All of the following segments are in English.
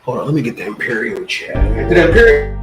Hold on, let me get the Imperial chat. The Imperial.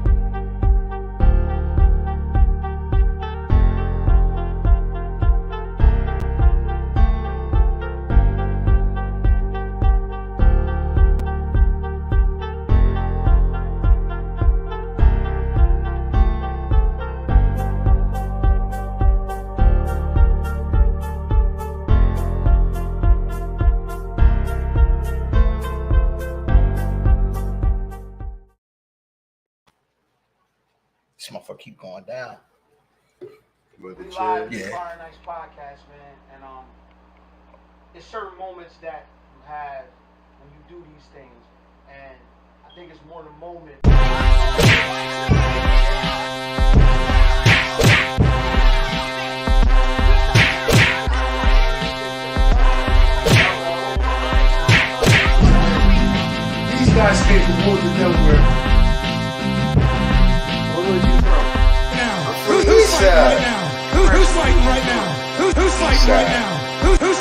This motherfucker keep going down. We live Yeah. Fire Nights podcast, man, and it's certain moments that you have when you do these things, and I think it's more the moment. These guys came from Woodland, Delaware. Who's fighting right now? Who's fighting right now? Who's fighting right now? Who's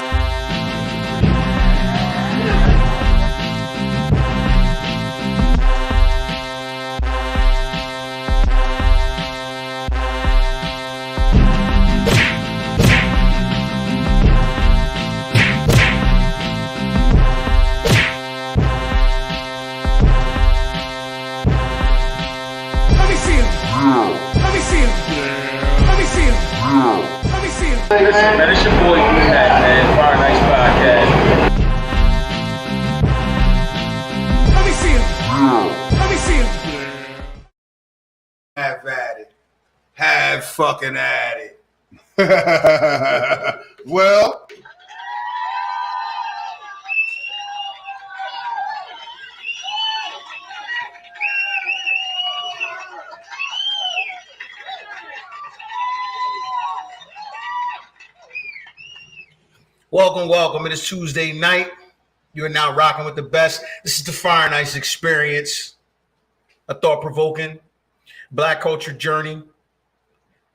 Let me see him. Let me see him. Let me see him. Let me see him. Listen, man, it's your boy D-Mac, man. Fire Nights Podcast. Let me see him. Let me see him. Have at it. Have fucking at it. Well, Welcome. It is Tuesday night. You're now rocking with the best. This is the Fire Nights experience. A thought-provoking black culture journey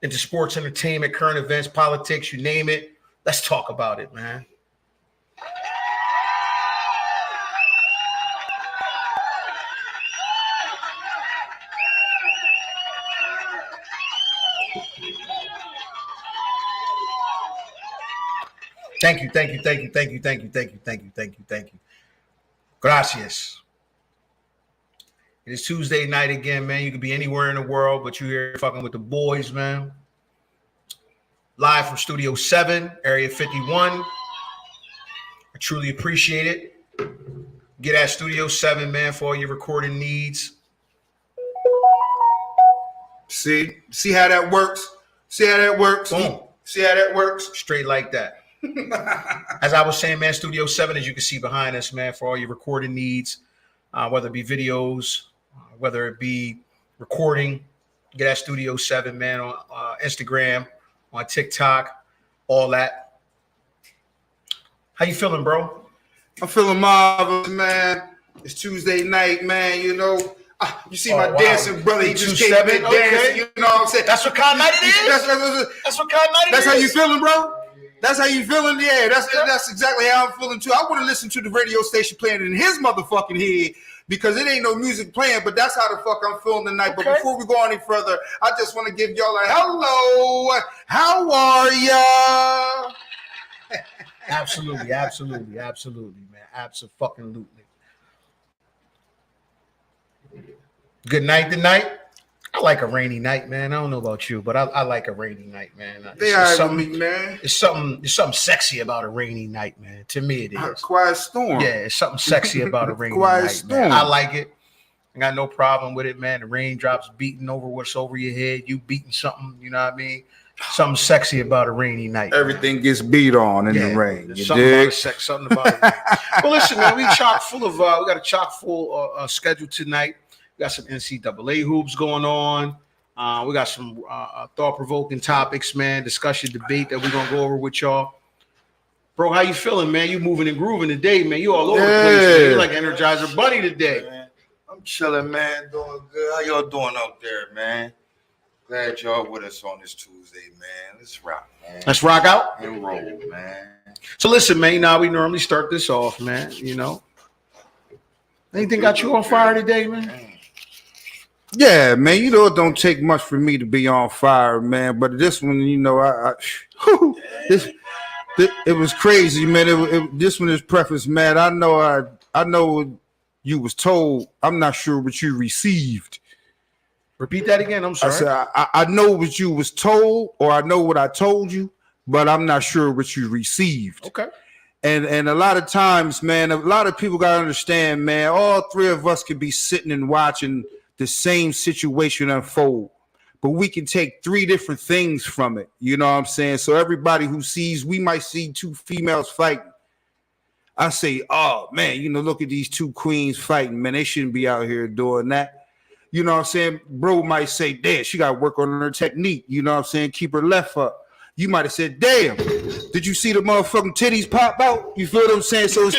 into sports, entertainment, current events, politics, you name it. Let's talk about it, man. Thank you. Gracias. It is Tuesday night again, man. You could be anywhere in the world, but you're here fucking with the boys, man. Live from Studio 7, Area 51. I truly appreciate it. Get at Studio 7, man, for all your recording needs. see how that works? See how that works? Boom. See how that works? Straight like that. As I was saying, man, Studio 7, as you can see behind us, man, for all your recording needs, whether it be videos, whether it be recording, get at Studio 7, man, on Instagram, on TikTok, all that. How you feeling, bro? I'm feeling marvelous, man. It's Tuesday night, man. You know, you see my dancing brother. He just came in dancing. Okay. You know what I'm saying? That's what kind of night it is? That's what kind of night it is? That's how you feeling, bro? That's how you feeling? Yeah, that's exactly how I'm feeling too. I want to listen to the radio station playing in his motherfucking head because it ain't no music playing, but that's how the fuck I'm feeling tonight. Okay. But before we go any further, I just want to give y'all a hello. How are ya? Absolutely, man. Absolutely. Good night tonight. I like a rainy night, man. I don't know about you, but I like a rainy night, man. They It's are with me, man. It's something sexy about a rainy night, man. To me, it is. Quiet storm. Yeah, it's something sexy about a rainy Quiet night, storm. man. I like it. I got no problem with it, man. The raindrops beating over what's over your head. You beating something, you know what I mean? Something sexy about a rainy night. Everything gets beat on in the rain. There's You something about dig? sex, something about it. Well, listen, man, we got a chock full schedule tonight. We got some NCAA hoops going on. We got some thought-provoking topics, man. Discussion, debate that we're gonna go over with y'all. Bro, how you feeling, man? You moving and grooving today, man. You all over the place, man. You like Energizer Bunny today. Man, I'm chilling, man. Doing good. How y'all doing out there, man? Glad y'all with us on this Tuesday, man. Let's rock, man. Let's rock out and roll, man. So listen, man. Now we normally start this off, man. You know, Anything got you on fire today, man? Yeah, man. You know it don't take much for me to be on fire, man. But this one, you know, it was crazy, man. This one is preface, man. I know what you was told. I'm not sure what you received. Repeat that again. I'm sorry. I said I know what you was told, or I know what I told you, but I'm not sure what you received. Okay. And a lot of times, man, a lot of people gotta understand, man. All three of us could be sitting and watching the same situation unfold, but we can take three different things from it. You know what I'm saying? So everybody who sees, we might see two females fighting. I say, oh man, you know, look at these two queens fighting, man. They shouldn't be out here doing that. You know what I'm saying? Bro might say, damn, she got to work on her technique. You know what I'm saying? Keep her left up. You might have said, damn, did you see the motherfucking titties pop out? You feel what I'm saying? So it's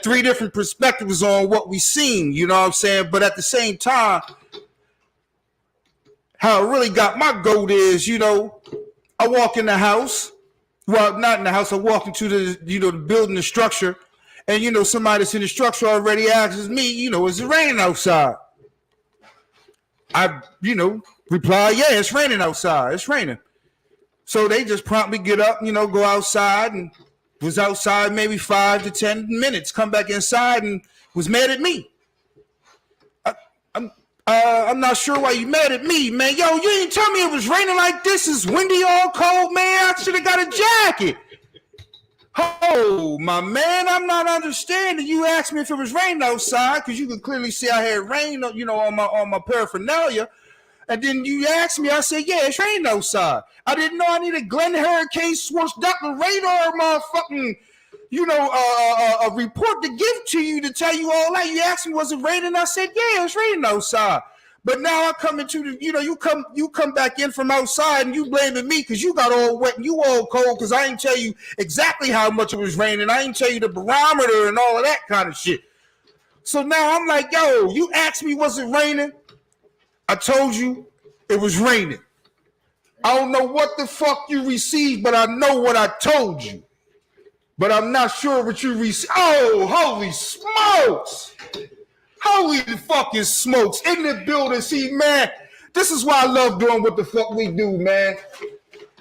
three different perspectives on what we seen. You know what I'm saying? But at the same time, how it really got my goat is, you know, I walk in the house. Well, not in the house. I walk into the, you know, the building, the structure. And, you know, somebody that's in the structure already asks me, you know, is it raining outside? I, you know, reply, yeah, it's raining outside. It's raining. So they just promptly get up, you know, go outside, and was outside maybe 5 to 10 minutes, come back inside and was mad at me. I'm not sure why you mad at me, man. Yo, you didn't tell me it was raining like this. It's windy, all cold, man. I should have got a jacket. Oh, my man, I'm not understanding. You asked me if it was raining outside because you could clearly see I had rain, you know, on my paraphernalia. And then you asked me, I said, yeah, it's raining outside. I didn't know I needed Glenn Hurricane Swartz Doppler radar, motherfucking, you know, a report to give to you to tell you all that. You asked me, was it raining? I said, yeah, it's raining outside. But now I come into the, you know, you come back in from outside and you blaming me because you got all wet and you all cold because I didn't tell you exactly how much it was raining. I didn't tell you the barometer and all of that kind of shit. So now I'm like, yo, you asked me, was it raining? I told you it was raining. I don't know what the fuck you received, but I know what I told you. But I'm not sure what you received. Oh, holy smokes. Holy fucking smokes. In the building. See, man, this is why I love doing what the fuck we do, man.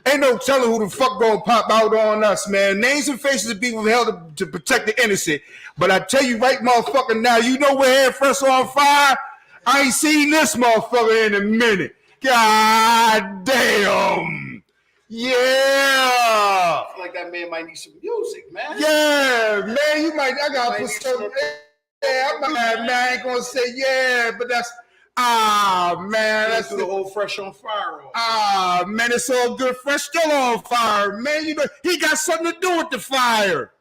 Ain't no telling who the fuck gonna pop out on us, man. Names and faces of people held to protect the innocent. But I tell you right motherfucker now, you know where Head Fresh on fire? I ain't seen this motherfucker in a minute. God damn. Yeah. I feel like that man might need some music, man. Yeah, man, you might. I gotta put some. Yeah, I'm not, man. I ain't gonna say yeah, but that's. Man, That's the whole Fresh on Fire on. Man, it's all good. Fresh still on fire, man. You know he got something to do with the fire.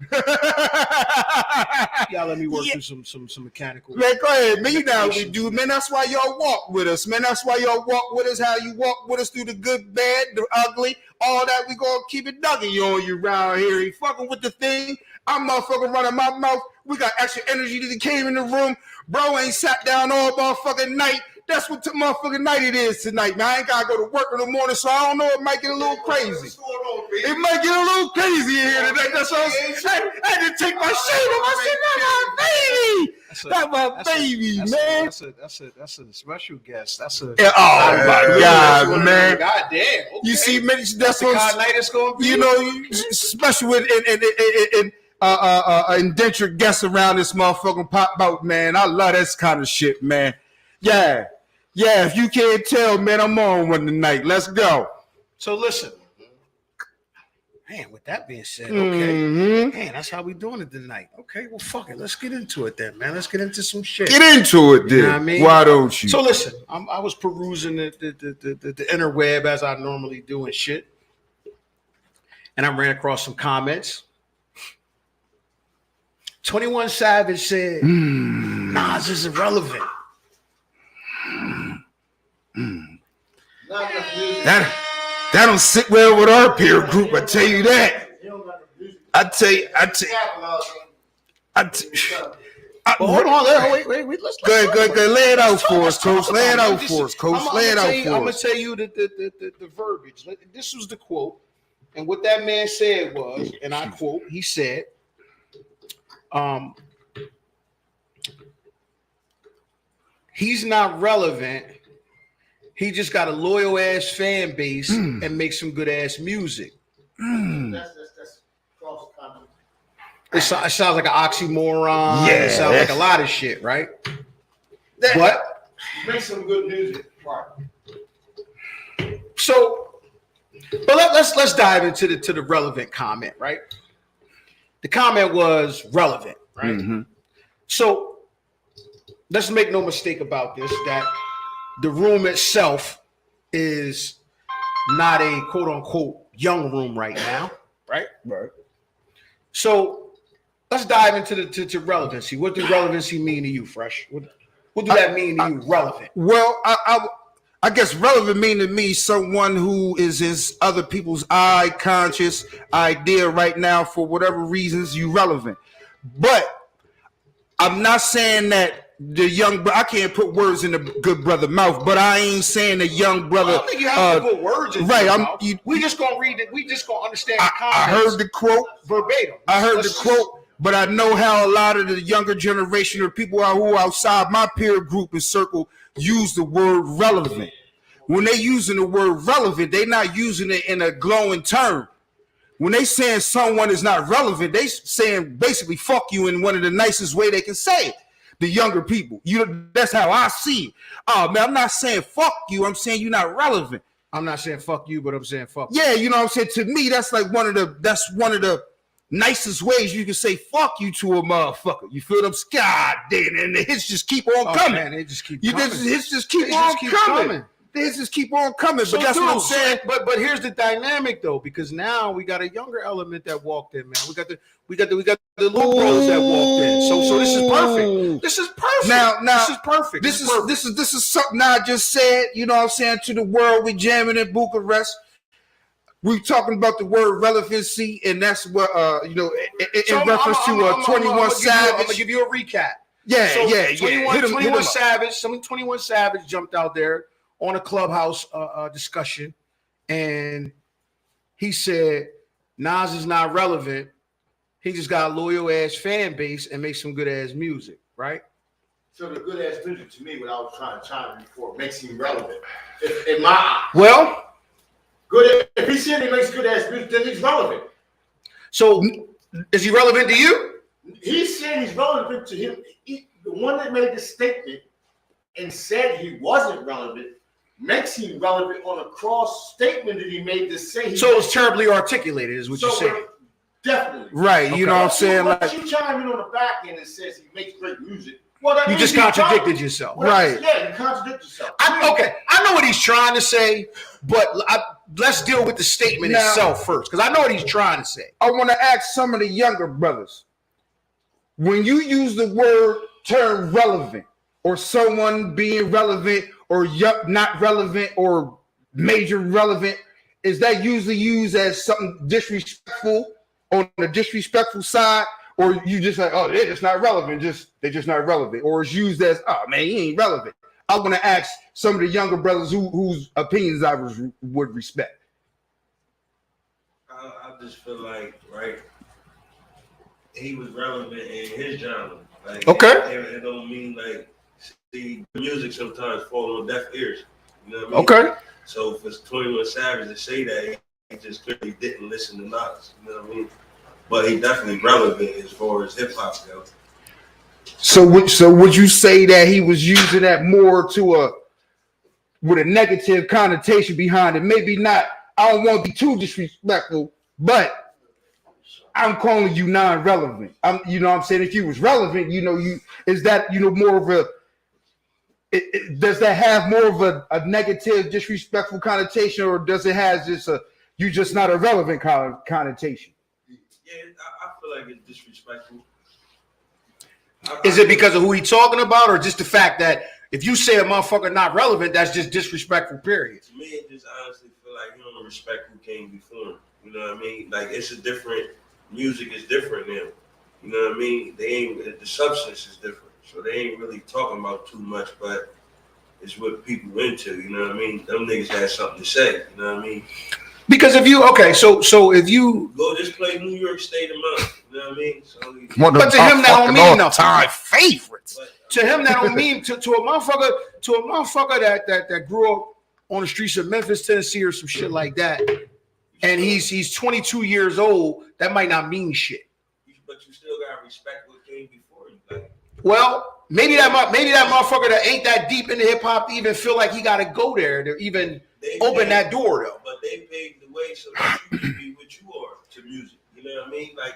Y'all let me work through some mechanical. Man, go ahead, man. You know what we do, man. That's why y'all walk with us, man. That's why y'all walk with us. How you walk with us through the good, bad, the ugly, all that. We gonna keep it dugging on you around here. You fucking with the thing. I'm motherfucking running my mouth. We got extra energy that came in the room. Bro ain't sat down all motherfucking night. That's what motherfucking night it is tonight, man. I ain't gotta go to work in the morning, so I don't know. It might get a little crazy. It might get a little crazy in here today. That's what I'm saying. I had to take my shit off. I said, that's my baby, man. That's a special guest. That's a Yeah, oh my God, man. God damn. Okay. You see, man, that's the what kind of night it's gonna be. you know, special in indentured guests around this motherfucking pop out, man. I love this kind of shit, man. Yeah, if you can't tell, man, I'm on one tonight. Let's go. So listen, man. With that being said, okay, man, that's how we doing it tonight. Okay, well, fuck it. Let's get into it then, man. Let's get into some shit. Get into it, then. You know what I mean? Why don't you? So listen, I was perusing the interweb as I normally do and shit, and I ran across some comments. 21 Savage said, Nas is irrelevant. That don't sit well with our peer group. I tell you that. Hold on, wait. Let's Go ahead. Lay it out for us, Coach. Lay it out for us, Coach. Lay it out for us. I'm gonna tell you the verbiage. This was the quote, and what that man said was, and I quote, he said, he's not relevant. He just got a loyal ass fan base and makes some good ass music. That's false comment. It sounds like an oxymoron. Yeah. It sounds like a lot of shit, right? But Make some good music. Right. so, but let's dive into the relevant comment, right? The comment was relevant, right? Mm-hmm. So let's make no mistake about this, that the room itself is not a quote unquote young room right now, right? Right. So let's dive into the relevancy. What does relevancy mean to you, Fresh? What does that mean to you, relevant? Well, I guess relevant mean to me someone who is in other people's eye conscious idea right now for whatever reasons you relevant. But I'm not saying that the young I can't put words in the good brother mouth, but I ain't saying the young brother. I don't think you have to put words in right, your mouth. We just gonna read it. We just gonna understand the I heard the quote verbatim. I heard the quote, but I know how a lot of the younger generation or people who are outside my peer group and circle use the word relevant. When they using the word relevant, they not using it in a glowing term. When they saying someone is not relevant, they saying basically fuck you in one of the nicest way they can say it. The younger people, that's how I see it. Oh man, I'm not saying fuck you. I'm saying you're not relevant. I'm not saying fuck you, but I'm saying fuck. Yeah, you know what I'm saying. To me, that's like one of the nicest ways you can say fuck you to a motherfucker. You feel them? God damn, and the hits just keep on coming. Man, they just keep coming. coming. Hits just keep on coming. They just keep on coming. So but that's what I'm saying. But here's the dynamic though, because now we got a younger element that walked in, man. We got the little bros that walked in. So this is perfect. This is perfect. Now this is perfect. This is something I just said. You know what I'm saying, to the world. We jamming in Bucharest. We talking about the word relevancy, and that's what in reference to 21 Savage. I'm gonna give you a recap. Yeah, So, yeah. 21 Savage. 21 Savage jumped out there on a Clubhouse discussion, and he said Nas is not relevant. He just got a loyal ass fan base and makes some good ass music, right? So the good ass music to me, what I was trying to chime in before, makes him relevant. In my eyes. Well, good. If he said he makes good ass music, then he's relevant. So is he relevant to you? He's saying he's relevant to him. The one that made the statement and said he wasn't relevant makes him relevant on a cross statement that he made to say. So it's terribly articulated, is what you're saying. Definitely. Right. You know what I'm saying? But you chime in on the back end and says he makes great music. Well, that You means just he's contradicted relevant. yourself. Well, Right. Yeah, you contradict yourself. Okay, I know what he's trying to say, but let's deal with the statement Now- itself first, because I know what he's trying to say. I want to ask some of the younger brothers, when you use the term relevant, or someone being relevant, or not relevant, or major relevant, is that usually used as something disrespectful on the disrespectful side, or you just like, oh, they're just not relevant, they're just not relevant, or it's used as, oh man, he ain't relevant? I want to ask some of the younger brothers whose opinions I would respect. I just feel like, right, he was relevant in his genre. Like, Okay. It don't mean like, see, music sometimes fall on deaf ears. You know what I mean? Okay. So for 21 Savage to say that, he just clearly didn't listen to Nas. You know what I mean? But he definitely relevant as far as hip hop goes. So would you say that he was using that more with a negative connotation behind it? Maybe not. I don't want to be too disrespectful, but I'm calling you non-relevant. You know what I'm saying? If you was relevant, is that more of a? Does that have more of a negative, disrespectful connotation, or does it have just you just not a relevant connotation? Yeah, I feel like it's disrespectful. Is it because of who he's talking about, or just the fact that if you say a motherfucker not relevant, that's just disrespectful, period? To me, it just honestly feel like you don't respect who came before him. You know what I mean? Like, it's a different, music is different now. You know what I mean? The substance is different. So they ain't really talking about too much, but it's what people into. You know what I mean? Them niggas had something to say. You know what I mean? Because so if you go just play New York State a month, you know what I mean? So, but to him that don't mean nothing. Time favorites. But To him, that don't mean to a motherfucker that grew up on the streets of Memphis, Tennessee, or some shit like that, and he's 22 years old. That might not mean shit. But you still gotta respect what came before you. Like, Well, maybe that motherfucker that ain't that deep into hip hop even feel like he got to go there to even open that door though. But they paved the way so that you can be what you are to music. You know what I mean? Like,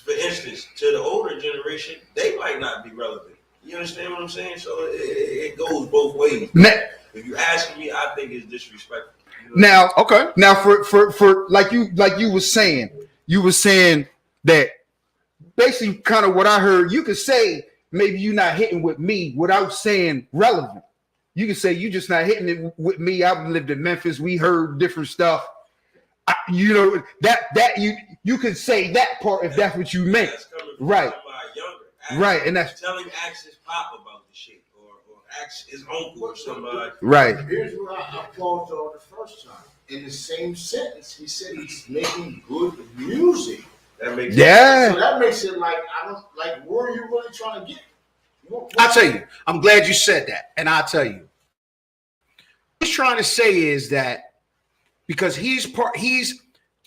for instance, to the older generation, they might not be relevant. You understand what I'm saying? So it goes both ways. If you ask me, I think it's disrespectful. You know? Now, okay. Now, for like you were saying that basically kind of what I heard. You could say maybe you're not hitting with me without saying relevant. You can say you just not hitting it with me. I've lived in Memphis. We heard different stuff. You know that you could say that part if that's what you meant. That's coming from Right. somebody younger. Right, and that's tell him ask his pop about the shit, or ask his uncle or somebody. right. Here's where I applaud y'all the first time. In the same sentence, he said he's making good music. That makes Yeah. So that makes it like I don't like where are you really trying to get? I'll tell you. I'm glad you said that, and I'll tell you. What he's trying to say is that because he's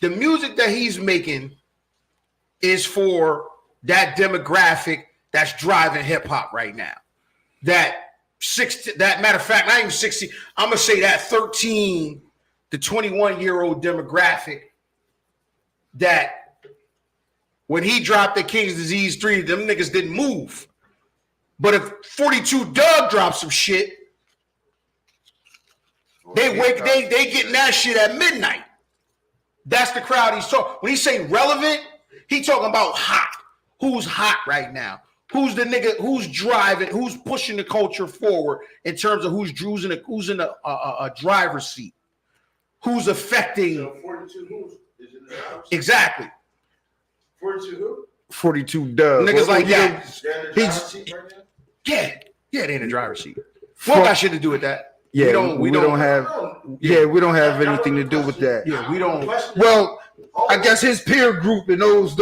the music that he's making is for that demographic that's driving hip hop right now. That matter of fact, not even 60. I'm gonna say that 13 to 21-year-old demographic that when he dropped the King's Disease 3, them niggas didn't move. But if 42 Doug drops some shit, they getting that shit at midnight. That's the crowd he's talking. When he's saying relevant, he talking about hot. Who's hot right now? Who's the nigga? Who's driving? Who's pushing the culture forward in terms of who's in a driver's seat? Who's affecting? So 42 who's is in the house? Exactly. 42 who? 42 Doug. Niggas like that. They're in the driver's seat right now? Yeah, they in the driver's seat. What got shit to do with that? Yeah, we don't have anything to do with that. Yeah, we don't. Well, I guess his peer group and those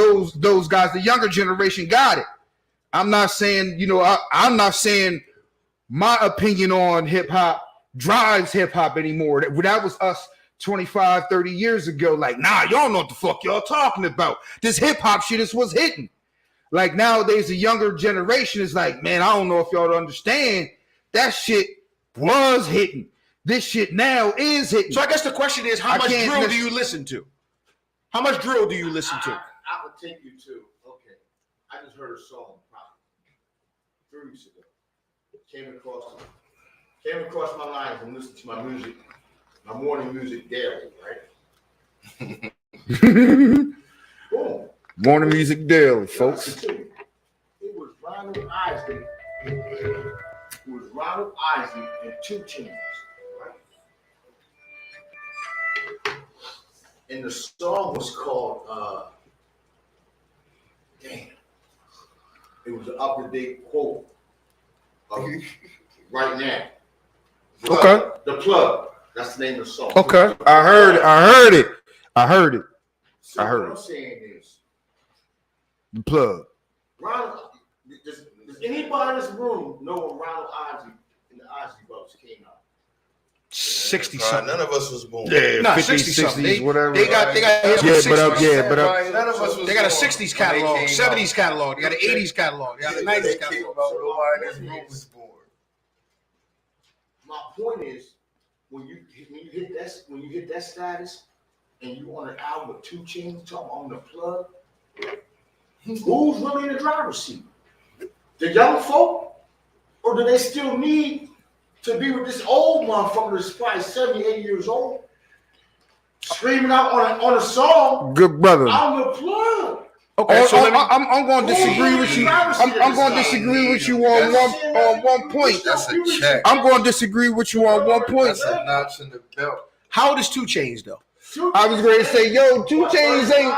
guys, the younger generation, got it. I'm not saying, I'm not saying my opinion on hip hop drives hip hop anymore. That was us 25, 30 years ago. Like, nah, y'all don't know what the fuck y'all talking about. This hip hop shit is what's hitting. Like nowadays, the younger generation is like, man, I don't know if y'all understand. That shit was hitting. This shit now is hitting. So I guess the question is, how much drill do you listen to? How much drill do you listen to? I would take you to, okay, I just heard a song probably 3 weeks ago. Came across my lines and listened to my music, my morning music daily, right? Boom. Morning music daily, folks. It was Ronald Isley. It was Ronald Isley and 2 Chainz, right? And the song was called damn. It was an up-to-date quote of right now. Okay. The Plug. That's the name of the song. Okay. I heard it. So I heard what it. I'm saying is, The Plug. Ronald, does anybody in this room know when Ronald Isley and the Isley Brothers came out? 60 something. None of us was born. Yeah, No, 50s, 60 something. 60s, whatever. They got Yeah, but None of us was they got a born 60s when they catalog, came 70s out. catalog, they got an 80s catalog, they got a 90s They catalog. came out, nobody in this room was born. My point is, when you hit that status, and you on an album with 2 Chainz talking on The Plug, who's really in the driver's seat? The young folk, or do they still need to be with this old motherfucker that's probably 70, 80 years old, screaming out on a song Good brother. on The Plug? Okay, so let me, I'm going to disagree with you. I'm going to disagree with you on one point. That's a check. I'm going to disagree with you on one point. That's a notch in the belt. how old is 2 Chainz though? I was ready to say, yo, 2 Chainz ain't.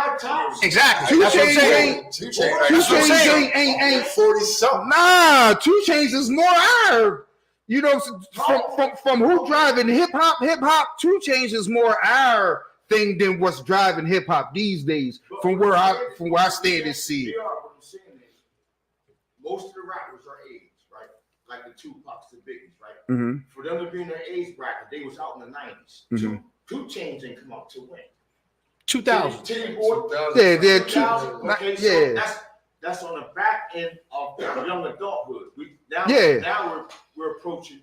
Exactly. 2 That's what I'm Chainz saying. ain't. 2 2 Chainz Chainz ain't. 40 something. Nah, 2 Chainz is more our. You know, from who driving hip hop. 2 Chainz is more our thing than what's driving hip hop these days. From where I stand and see it. What I'm saying is, most of the rappers are aged, right? like the Tupacs, the Biggies, right? Mm-hmm. For them to be in their age bracket, they was out in the 90s. Mhm. Two Chainz didn't come out to win. 2000. Titty Boy, Yeah, they're 2000. Okay, so yeah. that's on the back end of young adulthood. Now we're approaching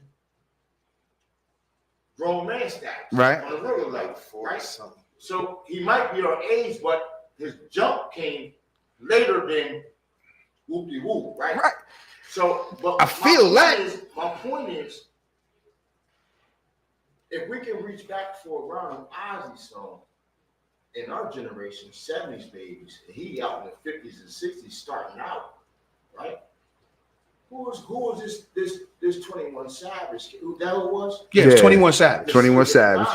grown man status, Right. On a regular level, Like 40 right? something. So he might be our age, but his jump came later than whoop-de-whoop, right? Right. So, but I feel that. my point is, if we can reach back for a Ronald Ozzy song in our generation, 70s babies, and he out in the 50s and 60s starting out, right? Who was this 21 Savage? Who that who was? Yeah, Yeah. 21 Savage. 21 Savage.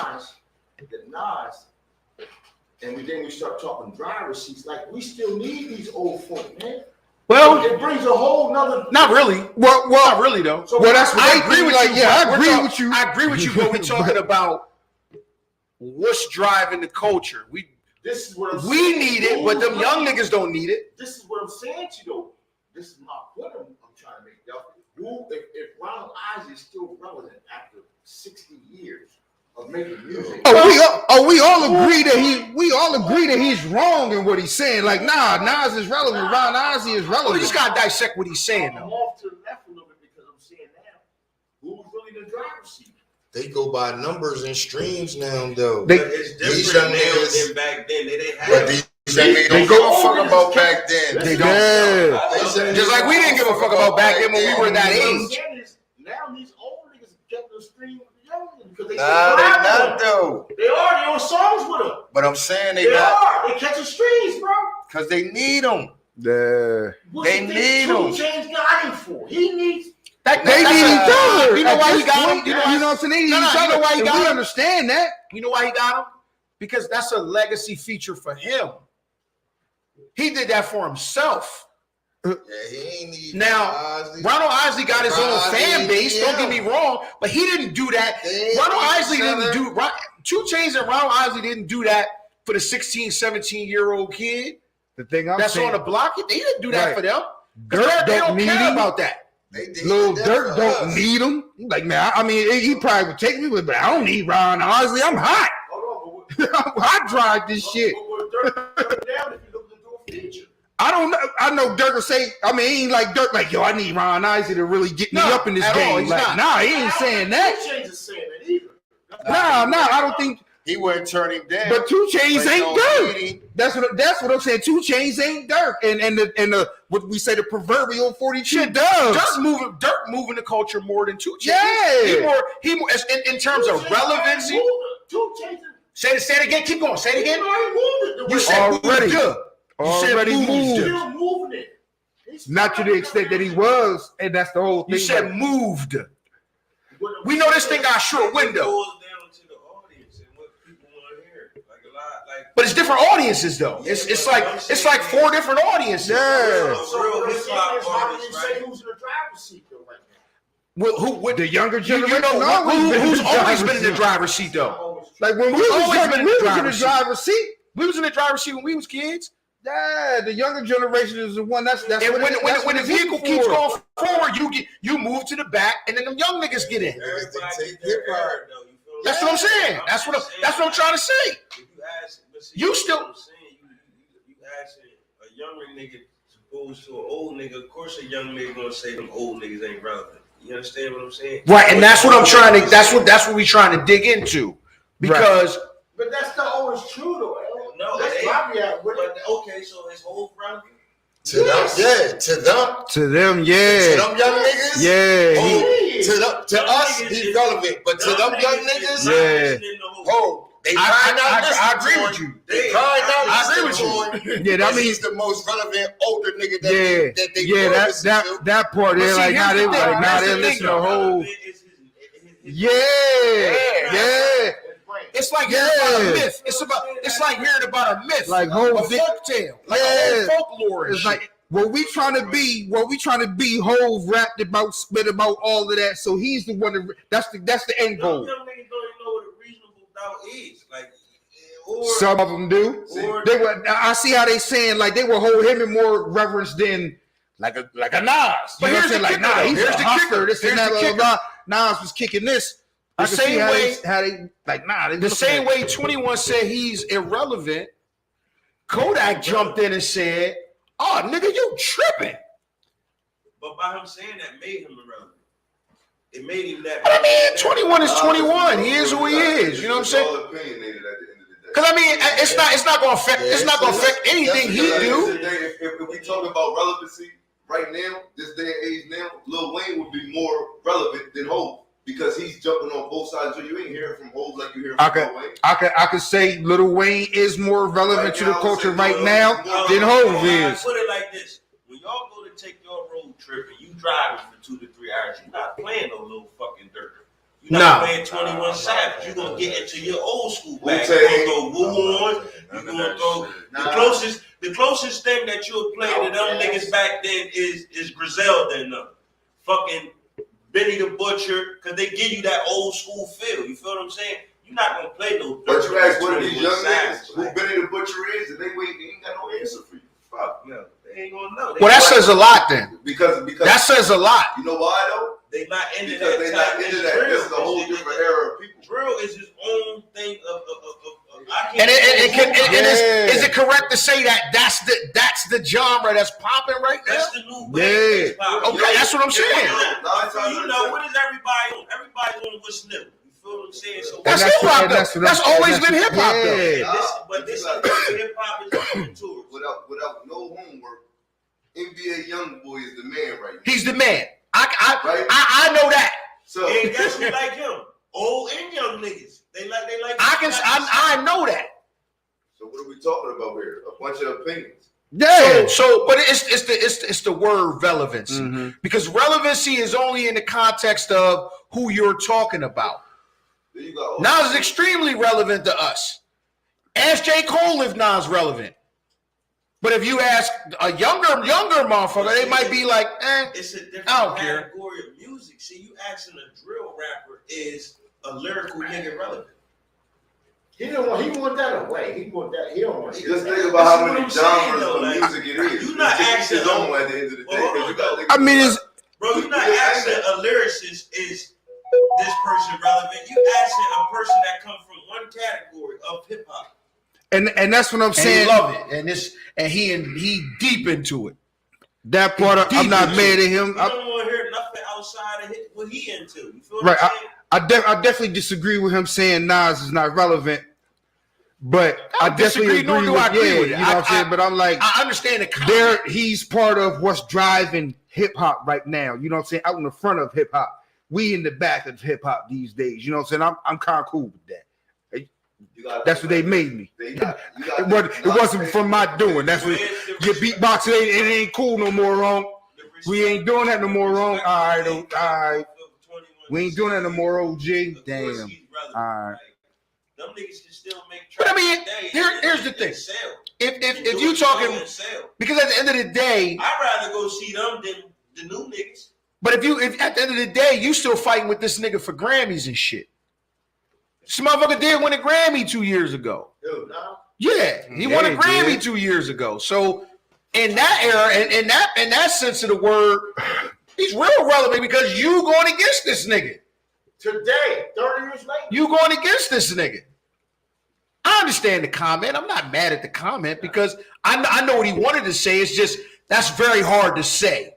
The Nas, and then we start talking driver seats. Like, we still need these old folk, man. Well, It brings a whole nother. not really. Well, Not really though. So well, that's what I they agree think, with like, you. yeah, but I we're agree talk- with you. I agree with you, but we're talking about what's driving the culture. This is what I'm We saying. need it, but them young niggas don't need it. This is what I'm saying to you, though. This is my point I'm trying to make, Duffy. If Ronald Ozzy is still relevant after 60 years of making music, We all agree that he's wrong in what he's saying. Like, nah, Nas is relevant. Ron Ozzy is We relevant. just gotta dissect what he's saying I'm though. off to the left a little bit because I'm saying now, who's really the driver's seat? They go by numbers and streams now, though. They- But it's these different young now niggas- than back then. They didn't But have. these young niggas don't go- give a fuck about back then. They don't. Yeah. Just like we didn't give a fuck about back then when we were that What I'm age. saying is, now these old niggas get the stream with the young niggas because they Nah, they not though. They on songs with them. But I'm saying They they not are. They catching streams, bro. because they need them. The What They you think need 2 him. Chainz got him for? He needs. they That's need each other. You know At why he this got point, him? You know what I'm saying? They need No, each you other. know why he And got we him? understand that. You know why he got him? Because that's a legacy feature for him. He did that for himself. Yeah, he ain't need Now, Ozzy. Ronald Isley got his own Ozzy, fan base. Don't yeah. get me wrong, but he didn't do that. They ain't Ronald each Isley didn't other. do. 2 Chainz and Ronald Isley didn't do that for the 16, 17-year-old kid The thing I'm that's saying, on the block. They didn't do that Right. for them. Dirt They don't don't need care him. about that. They did Lil that Dirt for don't us. need him. Like, man, I mean, he probably would take me with, but I don't need Ron Ozzy. I'm hot. Hold on, I drive this shit. but Dirk down if you look to do a feature. I don't know. I know Dirk will say, I mean, he ain't like Dirk, like, yo, I need Ron Ozzy to really get me No, up in this at all. game. He's Like, not. nah, he ain't saying that. 2 Chainz is saying that either. Nah, I don't think. He wouldn't turn him down. But 2 Chainz But ain't don't Dirk. need him. That's what I'm saying. 2 Chainz ain't Dirk, and the what we say the proverbial 42 Shit, doves. Dirk moving the culture more than 2 Chainz. Yeah. He more in terms of relevancy. 2 Chainz. Say it again. Keep going. Say it again. You said Already. moved. You said Already moved. Still moving it. He's Not to the extent that he was, and that's the whole thing. You said like, moved. We know this thing got a short It window, goes down to the audience and what people want to hear. Like a lot, like. but it's different audiences though. It's like 4 different audiences. yeah. So Real what I'm hip saying hop is, how do you artists, say right? who's in the driver's seat though right now? The younger You generation. know who's always been in the seat. driver's seat though. Like when we Who's was always young, been in we the was in the driver's seat? driver's seat. We was in the driver's seat when we was kids. Yeah, the younger generation is the one that's And what when the it's vehicle looking keeps for. going forward, you move to the back, and then them young niggas get in. Everybody take their hip-hop. era, though, you feel me? That's what I'm saying. That's what I'm trying to say. If you ask, but see, You still- what I'm saying, you asking a younger nigga opposed to an old nigga. Of course, a young nigga gonna say them old niggas ain't relevant. You understand what I'm saying? Right, and that's what I'm trying to. That's what we trying to dig into, because But that's not always true though. No, that's it my reality. But okay, so his whole relevant. To them, yeah. To them, To them, to yeah, them young niggas. yeah. Oh, to them, to Young us, niggas he's is- relevant. But to them young niggas, oh, they probably not listening I agree to with him. you. They probably not I agree listening with to him. Yeah, that Because means he's the most relevant older nigga that yeah, they yeah. will That listen to. that part. But They're see, like here's now the they thing, like now here's they the listen thing, to whole. Yeah. It's like hearing about a Yeah. myth. It's like hearing about a myth, Like whole a folk tale, like a whole folklore. And It's shit. like what we trying to be. Hove rapped about, spit about all of that. So he's the one. That's the end Young goal. niggas don't even know what a reasonable doubt is. Like, or Some of them do. or They were. I see how they saying like they will hold him in more reverence than like a Nas. But You know what I'm here's saying? the Like, kicker, nah, though. he's Here's a the hustler. kicker. This and Here's that. the Blah, blah. Nas was kicking this. I The can see same way- how they like, nah. They The looking same at- way 21 said he's irrelevant, Kodak jumped in and said, "Oh, nigga, you tripping." But by him saying that made him irrelevant. It made him that. But I mean, 21 is 21. He is who he is. You know what I'm saying? It's all opinionated at the end of the day. Because I mean, it's not going to affect. It's not going to affect anything he do. If we talk about relevancy right now, this day and age now, Lil Wayne would be more relevant than Hov because he's jumping on both sides. So you ain't hearing from Hov like you hear from Lil Wayne. I could say Lil Wayne is more relevant to the culture right now than Hov I is. put it like this: when y'all go to take your road trip and you driving for 2 to 3 hours, you're not playing no little fucking dirt. You're not playing 21 Savage. You're gonna get into your old school bag. You're gonna throw Woo on. You're gonna throw the closest thing that you'll play to them niggas back then is Griselda and them. Fucking Benny the Butcher, because they give you that old school feel. You feel what I'm saying? You're not gonna play no dirt. But you ask one of these 21 young Savage. niggas who Benny the Butcher is, and they ain't got no answer for you. Fuck no, they ain't gonna know. Well, that says a lot then. Because That says a lot. you know why though? They not into Because that. they not type. into It's that. drill. This is a whole different era of people. Drill is his own thing of I And can't. is it correct to say that that's the genre that's popping right now? That's the new Yeah. wave. that's popping. Okay, that's what I'm saying. So you know what is everybody on? Everybody's on what's new. You feel what I'm saying? So That's And hip hop and though. what That's I'm- always and been hip hop though. Yeah. this is hip hop is on tours. Without no homework, NBA YoungBoy is the man right now. He's the man. Right? I know that. So And guess who like him? Old and young niggas. They like. I know that. So what are we talking about here? A bunch of opinions. Yeah. So, but it's the word relevancy Mhm. because relevancy is only in the context of who you're talking about. Then you got Nas is extremely relevant to us. Ask J. Cole if Nas relevant. But if you ask a younger motherfucker, they might be like, It's a different I don't care. category of music. See, you asking a drill rapper is a lyrical nigga relevant. He want that away. He want that. He don't want. Just think about how This is many what I'm saying, genres though, of like, music it is. you not It's asking his own at the end of the day. Well, hold 'cause you got on, niggas I mean, who it's Bro, you're not asking a lyricist is this person relevant. You asking a person that comes from one category of hip hop. and that's what I'm and he saying. love it, and he deep into it. That part of, I'm not mad at him. You don't want to hear nothing outside of what he into. You feel Right, what I'm saying? I definitely disagree with him saying Nas is not relevant, but I don't definitely disagree, nor agree do with, I agree with it. you know what I'm saying. But I'm like, I understand the comment. he's part of what's driving hip hop right now. You know what I'm saying? Out in the front of hip hop, we in the back of hip hop these days. You know what I'm saying? I'm kind of cool with that. That's what they made me. It wasn't from my doing. That's what your beatboxing it ain't cool no more, wrong. We ain't doing that no more, wrong. All right. We ain't doing that no more, OG. Damn. All right. Them niggas can still make But tracks I mean, today here's the and thing. sell. If you talking, because at the end of the day, I'd rather go see them than the new niggas. but if at the end of the day, you still fighting with this nigga for Grammys and shit. This motherfucker did win a Grammy 2 years ago. Dude, no. Yeah, he won a he Grammy did. 2 years ago. So in that era, and in that sense of the word, he's real relevant because you going against this nigga. Today, 30 years later. You going against this nigga. I understand the comment. I'm not mad at the comment because I know what he wanted to say. It's just that's very hard to say.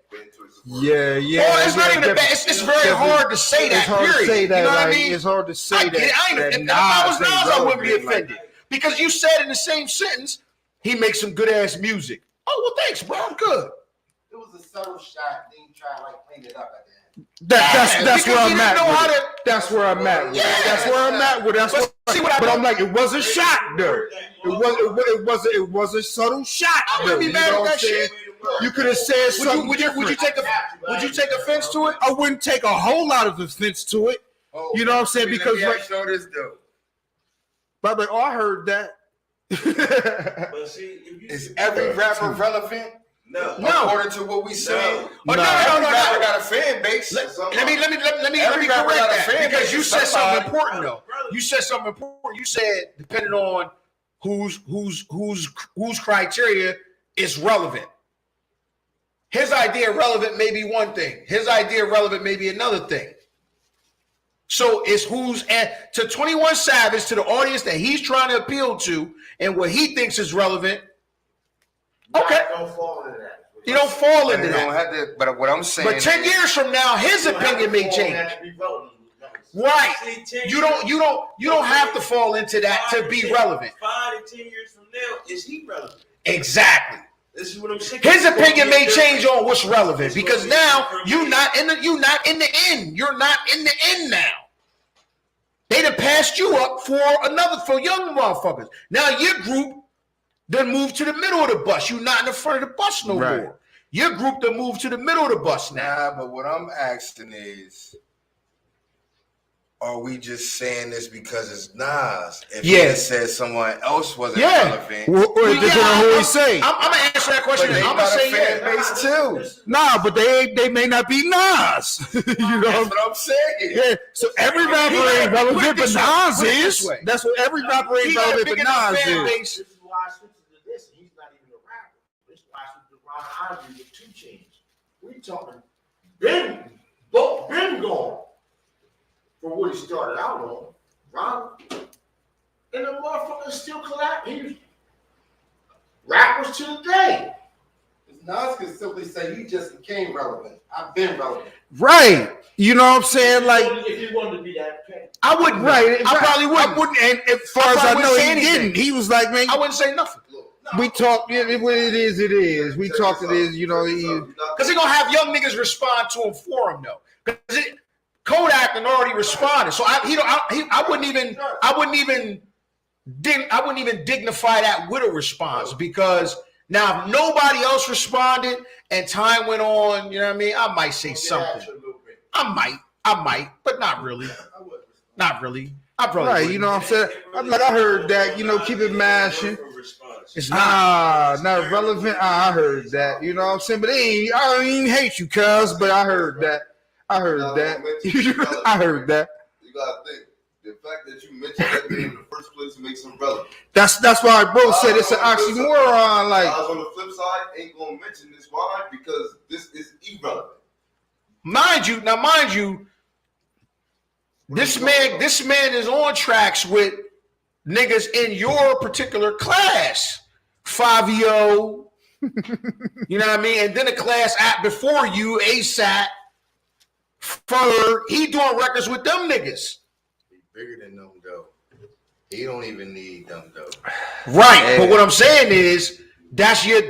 Yeah. Well, it's not even a bad. It's very hard to say that. It's hard Period. to say that. You know what I like, mean? It's hard to say I that. get it. that If I was Nas ain't Nas, I wouldn't be relevant, like- offended because you said in the same sentence he makes some good ass music. Oh well, thanks, bro. I'm good. It was a subtle shot. Then you try to like clean it up at the end. That's Because where he I'm didn't at. know with how it. to- That's where I'm at. With it. Yeah. That's where I'm at with it. That's But what, see what I but mean? I'm like, it was a shot though. It was a subtle shot. I though. wouldn't be You mad know at what that I'm saying? shit. You could have said something. Would you take offense to it? I wouldn't take a whole lot of offense to it. You know what I'm saying? Because like, show this though. but like, oh, I heard that. But see, if you Is every rapper relevant? no. According to what we saying. Oh, no. Every rapper got a fan base. Let me Every rapper correct got a that fan because base you or said something somebody. important though. You said something important. You said depending on whose criteria is relevant. His idea of relevant may be one thing. His idea of relevant may be another thing. So it's who's at to 21 Savage, to the audience that he's trying to appeal to, and what he thinks is relevant. Okay, Don't fall into that. you don't fall into You don't that. have to, but what I'm saying. But 10 years from now, his opinion may change. Right. You don't have to fall into that to be relevant. 5 to 10 years from now, is he relevant? Exactly. This is what I'm saying. His opinion may change on what's relevant because now you're not in the end. You're not in the end now. They done passed you up for young motherfuckers. Now your group done moved to the middle of the bus. You're not in the front of the bus no more. Your group done moved to the middle of the bus now. Nah, but what I'm asking is, are we just saying this because it's Nas? If he had said someone else wasn't relevant. Or it depends on who he say. I'm gonna answer that question. But they I'm gonna got a say fan yeah. base too. Nah, but they may not be Nas. You know That's what I'm saying. Yeah, so every rapper ain't relevant, but Nas is. That's what every rapper ain't relevant, but Nas is. This is why I switched to this. He's not even a rapper. This is why I switched to Ron Ivory with 2 Chainz. We talking been gone from what he started out on. Ron and the motherfucker still collapse. He's rappers to the day. Nas can simply say you just became relevant. I've been relevant. Right. You know what I'm saying? Like, If he wanted to be that petty. I wouldn't. I probably wouldn't. I wouldn't. And as far as I know, he didn't. He was like, man, I wouldn't say nothing. we talked. What it is, it is. We talked. It is. You know, Because they're gonna have young niggas respond to him for him though. Because Kodak had already responded, so I wouldn't even dignify that with a response because now if nobody else responded and time went on, you know what I mean? I might say something. I might, but not really. Not really. I probably right. wouldn't. You know what I'm saying? I'm like, I heard that. You know, keep it mashing. It's not relevant. I heard that. You know what I'm saying? But I don't even hate you, cuz. But I heard that. I heard that. I heard that. You gotta think. The fact that you mentioned that name in the first place makes him relevant. That's why I both said it's an oxymoron. Like, I was on the flip side, ain't gonna mention this. Why? Because this is irrelevant. Mind you, this man is on tracks with niggas in your particular class. Fabio, you know what I mean? And then a class before you, ASAP, Ferg, he doing records with them niggas. He bigger than them though. He don't even need them though. Right, but what I'm saying is that's your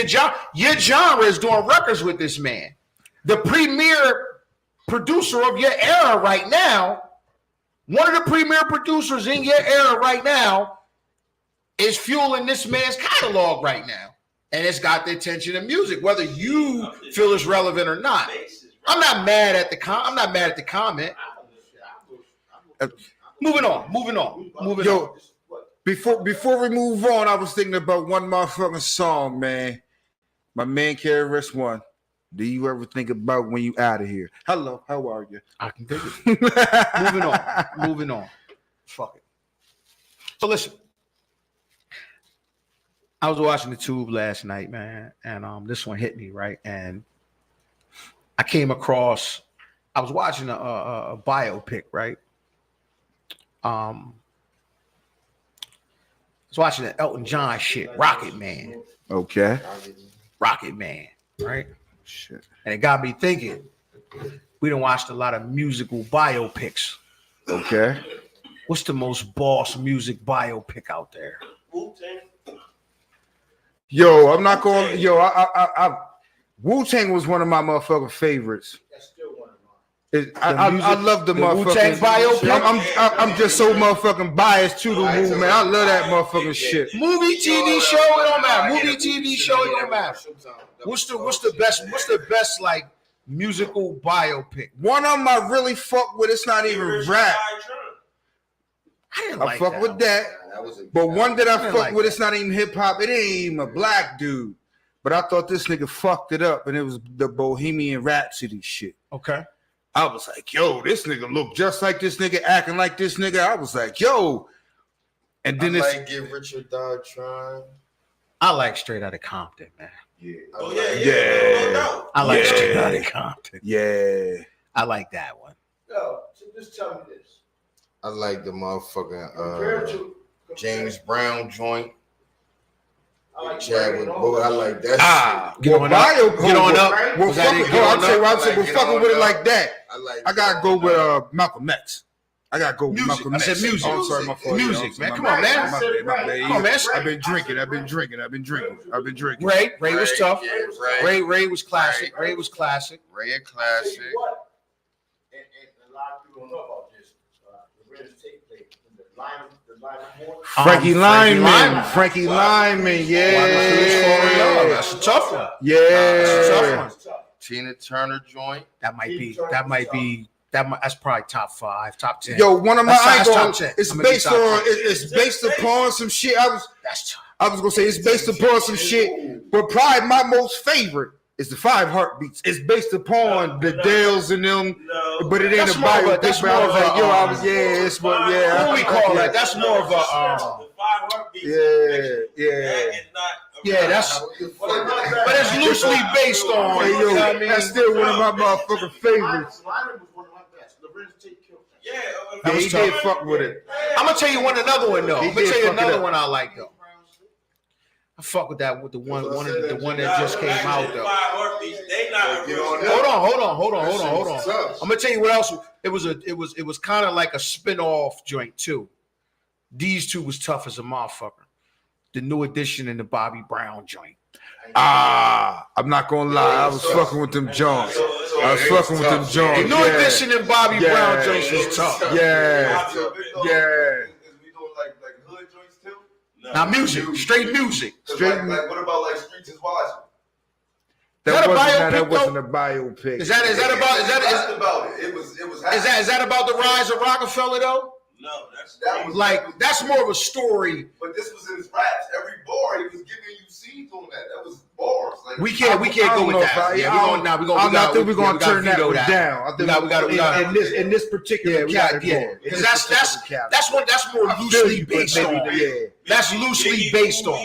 job. Your genre is doing records with this man. The premier producer of your era right now, one of the premier producers in your era right now, is fueling this man's catalog right now. And it's got the attention of music, whether you feel it's relevant or not. I'm not mad at the comment. Moving on. yo, before we move on, I was thinking about one motherfucking song, man. My man KRS-One. Do you ever think about when you out of here? Hello, how are you? I can dig it. Moving on. Fuck it. So listen. I was watching the Tube last night, man, and this one hit me, right? And I came across, I was watching a biopic, right? I was watching the Elton John shit, Rocket Man. Okay. Rocket Man, right? Shit. And it got me thinking, we done watched a lot of musical biopics. Okay. What's the most boss music biopic out there? Yo, I'm not going. Yo, I Wu-Tang was one of my motherfucking favorites. That's still one of mine. I love the motherfucking Wu-Tang biopic. I'm just so motherfucking biased to the movement. I love that motherfucking shit. Movie, TV show, it don't matter. Movie, TV show, it don't matter. What's the best like musical biopic? One of them I really fuck with. It's not even rap. I didn't I like fuck that. with that. But one that I fuck like with, that. it's not even hip hop. It ain't even a black dude. But I thought this nigga fucked it up, and it was the Bohemian Rhapsody shit. Okay. I was like, yo, this nigga look just like this nigga, acting like this nigga. I was like, yo. And then I it's like Get Richard Dog Trying. I like Straight Outta Compton, man. Yeah. Oh yeah, Yeah. no doubt. I like Yeah. Straight Outta Compton. Yeah. I like that one. Yo, so just tell me this. I like the motherfucking Compared to James Brown joint. I like Chadwick Reagan Boy. I also. like that shit. Get on up. Get on up. Well, Was that fucking, it? Get I'm on saying, up. I'm saying, Get fucking on with it up. like that. I gotta go with Malcolm X. I gotta go with Music. Malcolm I X. said music. Oh, I'm sorry, my fault. Music, Yeah, man. I'm Come sorry, on, man. my bad, my bad. Come on, man. I've been drinking. Ray was tough. Yeah, Ray was classic. Ray was classic. Ray a I'll tell classic. you what, and a lot of people don't know about this. The Reds take the line board. Frankie Lyman. Frankie Lyman. That's Yeah. a tough one. Yeah. That's a tough one. It's tough. Tina Turner joint. That's probably top 5, top 10. Yo, one of my That's icons. top 10. It's I'm gonna be based top on. 10. It's based upon some shit. That's tough. I was gonna say it's based upon some shit, but probably my most favorite is the 5 Heartbeats. It's based upon the Dales and them, No, but it ain't That's a more of a- biopic. that's But I more was of like, a, yo, I was it's what, yeah. What do we call that? That's more of a. the 5 heartbeats. Yeah. Yeah, that's. But it's loosely based on. Hey, You know yo, what I mean? that's still one of my motherfucking favorites. Lyman was one of my best. The Reds take killed that. Yeah, Yeah, was he tough. did fuck with it. I'm gonna tell you another one though. He I'm gonna did tell you fuck it another up. one I like though. I fuck with that with the one that just came out though. They not Get on Hold on. I'm gonna tell you what else. It was kind of like a spin-off joint too. These two was tough as a motherfucker. The New Edition and the Bobby Brown joint. I'm not gonna lie, I was fucking with them Jones. I was fucking with them The Jones. New Edition and Bobby Yeah. Brown joints was tough. Yeah. Is we doing like hood joints too? Now music, straight music. Straight- Like what about like Streets is Watching? That biopic, wasn't a biopic. Is that about it? It was is that about the rise of Rockefeller though? No, that was Like that's more of a story. But this was in his raps. Every bar he was giving you scenes on that. That was bars. Like We can't go with that. Yeah, I think we're gonna turn that one down. I think we got in this particular category. because that's more loosely based on. That's loosely based on.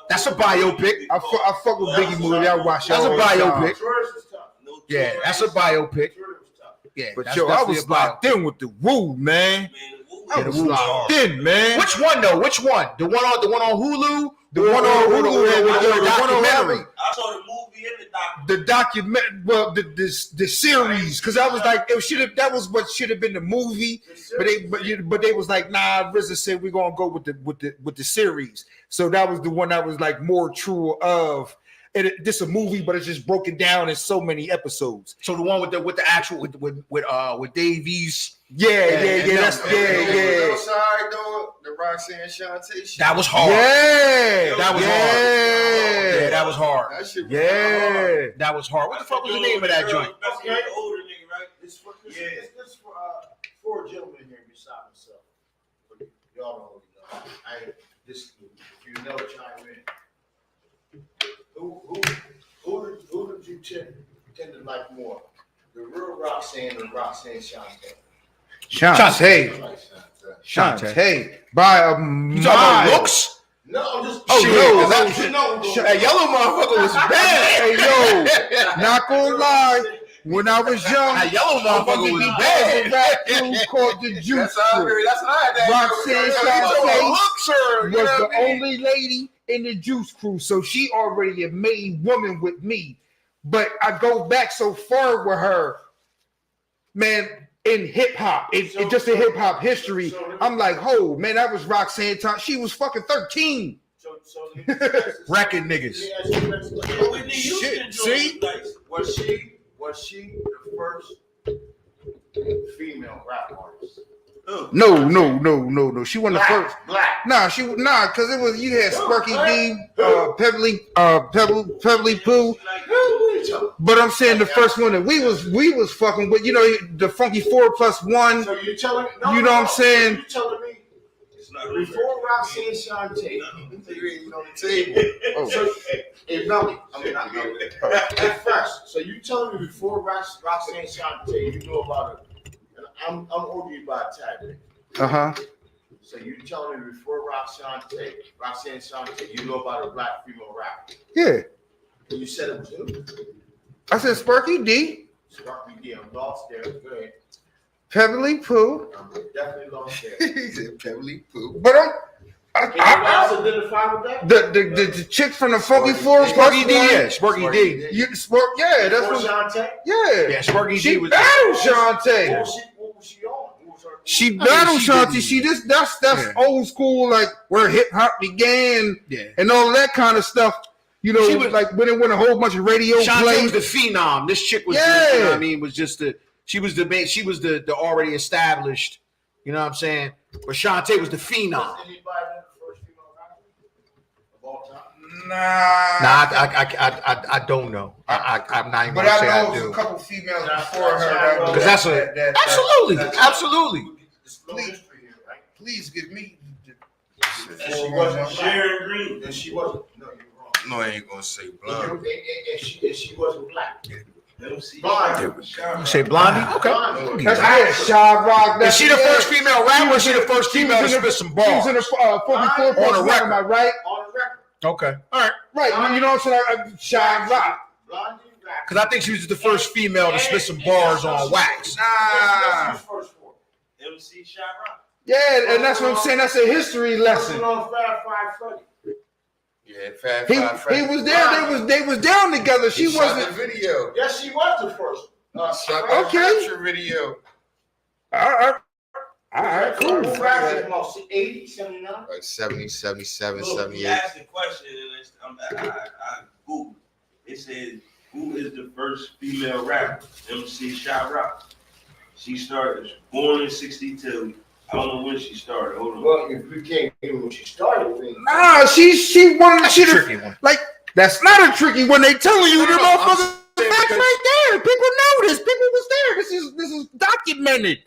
That's a biopic. I fuck with Biggie movie. I watch it. That's a all the time. biopic. George was tough. Yeah, that's a biopic. George was tough. Yeah, But that's yo, I definitely was a locked biopic. in with the Woo, man. I was locked in, man. Which one though? Which one? The one on Hulu? The one on Hulu, the one on documentary. I saw the movie and the documentary. The document, well, the series, because I was like, that was what should have been the movie, but they was like, nah. RZA said we're gonna go with the series, so that was the one that was like more true of. This a movie, but it's just broken down in so many episodes. So the one with the actual with Davies. Yeah. That's Outside though, the Roxanne Shante shit. That was hard. Yeah, That was hard. Yeah, that was hard. That shit was Yeah. That was hard. What the fuck was the name of that joint? Okay. The older nigga, right? This for four gentlemen here beside myself. But y'all don't know. If you know, chime in. Who did you tend to like more? The real Roxanne or Roxanne Shante? Shantae. By a You talking about looks? No, I'm just. That yellow motherfucker was bad. Hey yo, not gonna lie. When I was young, That yellow motherfucker was bad. rap crew called the Juice Crew. That's how I Roxanne Shante was the only lady in the Juice Crew, so she already a made woman with me. But I go back so far with her, man. In hip hop, it just in hip hop history, I'm like, oh man, that was Roxanne. She was fucking 13. Wrecking niggas. Shit, see? Was she the first female rap artist? No. She wasn't the first. Black. Because it was you had Sparky B, Pebbly Pooh. But I'm saying the first one that we was fucking with, the Funky 4+1. So you telling me? You know what I'm saying? You telling me before Roxanne Shante, you on the table. Oh. So if Melly, I mean not Melly. At first, so you telling me before Roxanne Shante, you know about it? I'm older you by a tad. So you telling me before Roxanne Shante, you know about a black female rapper? Yeah. You said it was who? I said Sparky D, Sparky D. I'm lost there. Go ahead. Pebbly Pooh. I'm definitely lost there. He said Pebbly Pooh. But Can you guys identify with that? the chick from the Funky Floors, Sparky D, yeah, Sparky D. You Spark, yeah, that's Before what. Shantae? Yeah, Yeah, Sparky D she was. battled What Shantae. was she on? Who was her? She mean, battled she Shantae. didn't- She just that's Yeah. old school, like where hip hop began Yeah. and all that kind of stuff. You know, She was- like when it went a whole bunch of radio Shantae plays. was the phenom. This chick was, Yeah. you know what I mean, was just the. She was the main. She was the already established. You know what I'm saying? But Shantae was the phenom. Was anybody in the first female rapper of all time? Nah, I don't know. I'm not even but gonna say I know I there's a do. couple females before her. Because that's a absolutely. There's no history here, right? Please give me. And she wasn't black. Sharon Green. And she wasn't. No, you're wrong. No, I ain't gonna say blonde. And she wasn't black. MC Blonde. You say Blondie? Okay. Blonde. That's yeah, Shy Rock. Is she the first female rapper? Or is she the first female to spit some She was in bars? the Funky Floors On the record. am I right? On the record. Okay. All right. Right, you know what I'm saying? Shy Rock. Blondie rap. Because I think she was the first female to spit some bars on wax. Nah. First for. MC Shot Rock. Yeah, and that's what I'm saying. That's a history lesson. On Fab Five Freddy. Yeah, Fat He Five Freddy. was there. They was down together. She He shot wasn't. the video. Yes, she was the first. Shot the Okay. Rapture video. All right, cool. Who rapped it about 80, 79? Like 70, 77, Look, he 78. asked the question, and I Googled. It said, "Who is the first female rapper?" MC Shot Rock. She started born in '62. I don't know when she started. Hold on. Well, if we can't give when she started, then Nah, she wanted That's she a the, tricky one. like that's not a tricky one. They telling you the No, I'm motherfucker saying facts because- right there. People know this. People was there. This is documented.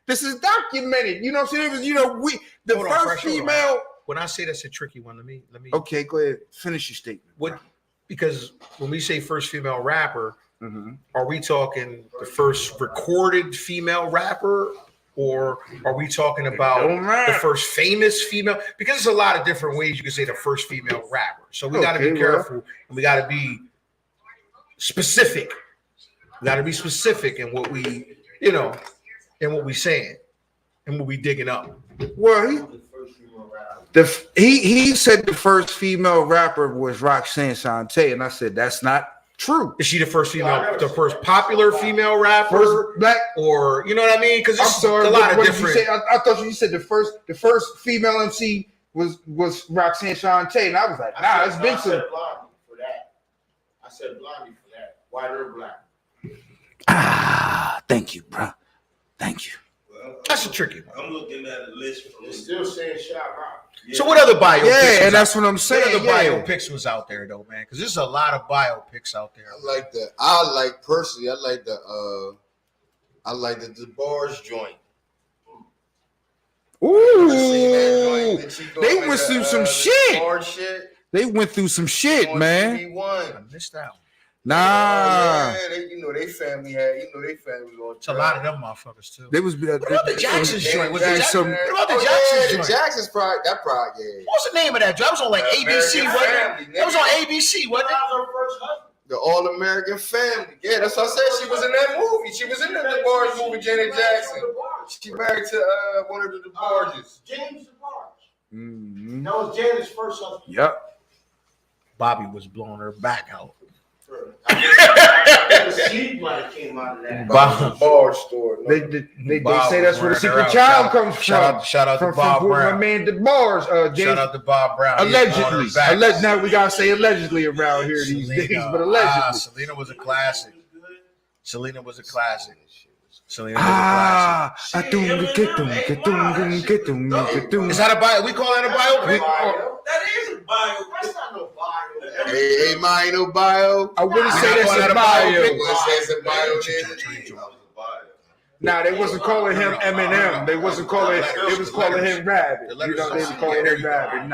This is documented. You know what I'm saying? It was, you know, we the Hold on, first fresh, hold on. female. When I say that's a tricky one, let me. Okay, go ahead. Finish your statement. What? Because when we say first female rapper, Mm-hmm. are we talking the first recorded female rapper, or are we talking about Don't matter. the first famous female? Because there's a lot of different ways you can say the first female rapper. So we got to Okay, be careful and we got to be specific. We got to be specific in what we, you know, in what we saying and what we digging up. Well, the first female rapper. he said the first female rapper was Roxanne Shante, and I said that's not true. Is she the first female, the first popular female rapper, First black. or you know what I mean? Because I'm it's sorry, a lot of what did you different. say? I thought you said the first female MC was Roxanne Shante, and I was like, nah, it's been I some. said Blondie for that. I said Blondie for that. White or black. Thank you, bro. Thank you. Well, That's a tricky one. I'm looking at a list from. It's still saying Shot Rock. Yeah. So what other biopics? Yeah, and was that's out? what I'm saying. What other Yeah. biopics was out there though, man? Because there's a lot of biopics out there. I like the bars joint. Ooh, I seen that joint that she go they with went the, through some the shit. bar shit They went through some shit, on man. TV One. I missed out. Nah, Yeah, they family was on. It's a lot of them motherfuckers too. they was. What about the Jacksons Yeah, joint? Was Jackson. the some- What about the Oh, Jacksons yeah, the joint? Jacksons probably yeah. What's the name of that joint? That was on like ABC, American wasn't Family, it? That was on nigga. ABC, wasn't it? That was her first husband. The All American Family. Yeah, that's what I said. She was in that movie. She was in the DeBarge movie, Janet Jackson. She married to one of the DeBarges. James DeBarge. Mhm. That was Janet's first husband. Yep. Bobby was blowing her back out. The seed might have came out of that. Bob- DeBarge store. No. They Bob say that's where the was wearing her secret out. child comes from. Shout out to From Bob my Brown. man DeBarge. Shout James, out to Bob Brown. He was blowing allegedly. her back. Now we gotta say allegedly around here these days, but allegedly. Selena was a classic. Selena was a classic. Selena was a classic. Is that a bio? We call that a biopic? That is a bio. That's not no bio. Hey, no bio. I wouldn't We say not that's calling a that a bio. biopic? Well, it says a bio, nigga. Nah, they wasn't calling him Eminem. They wasn't calling. They was calling him Rabbit. You know, they was calling him Rabbit.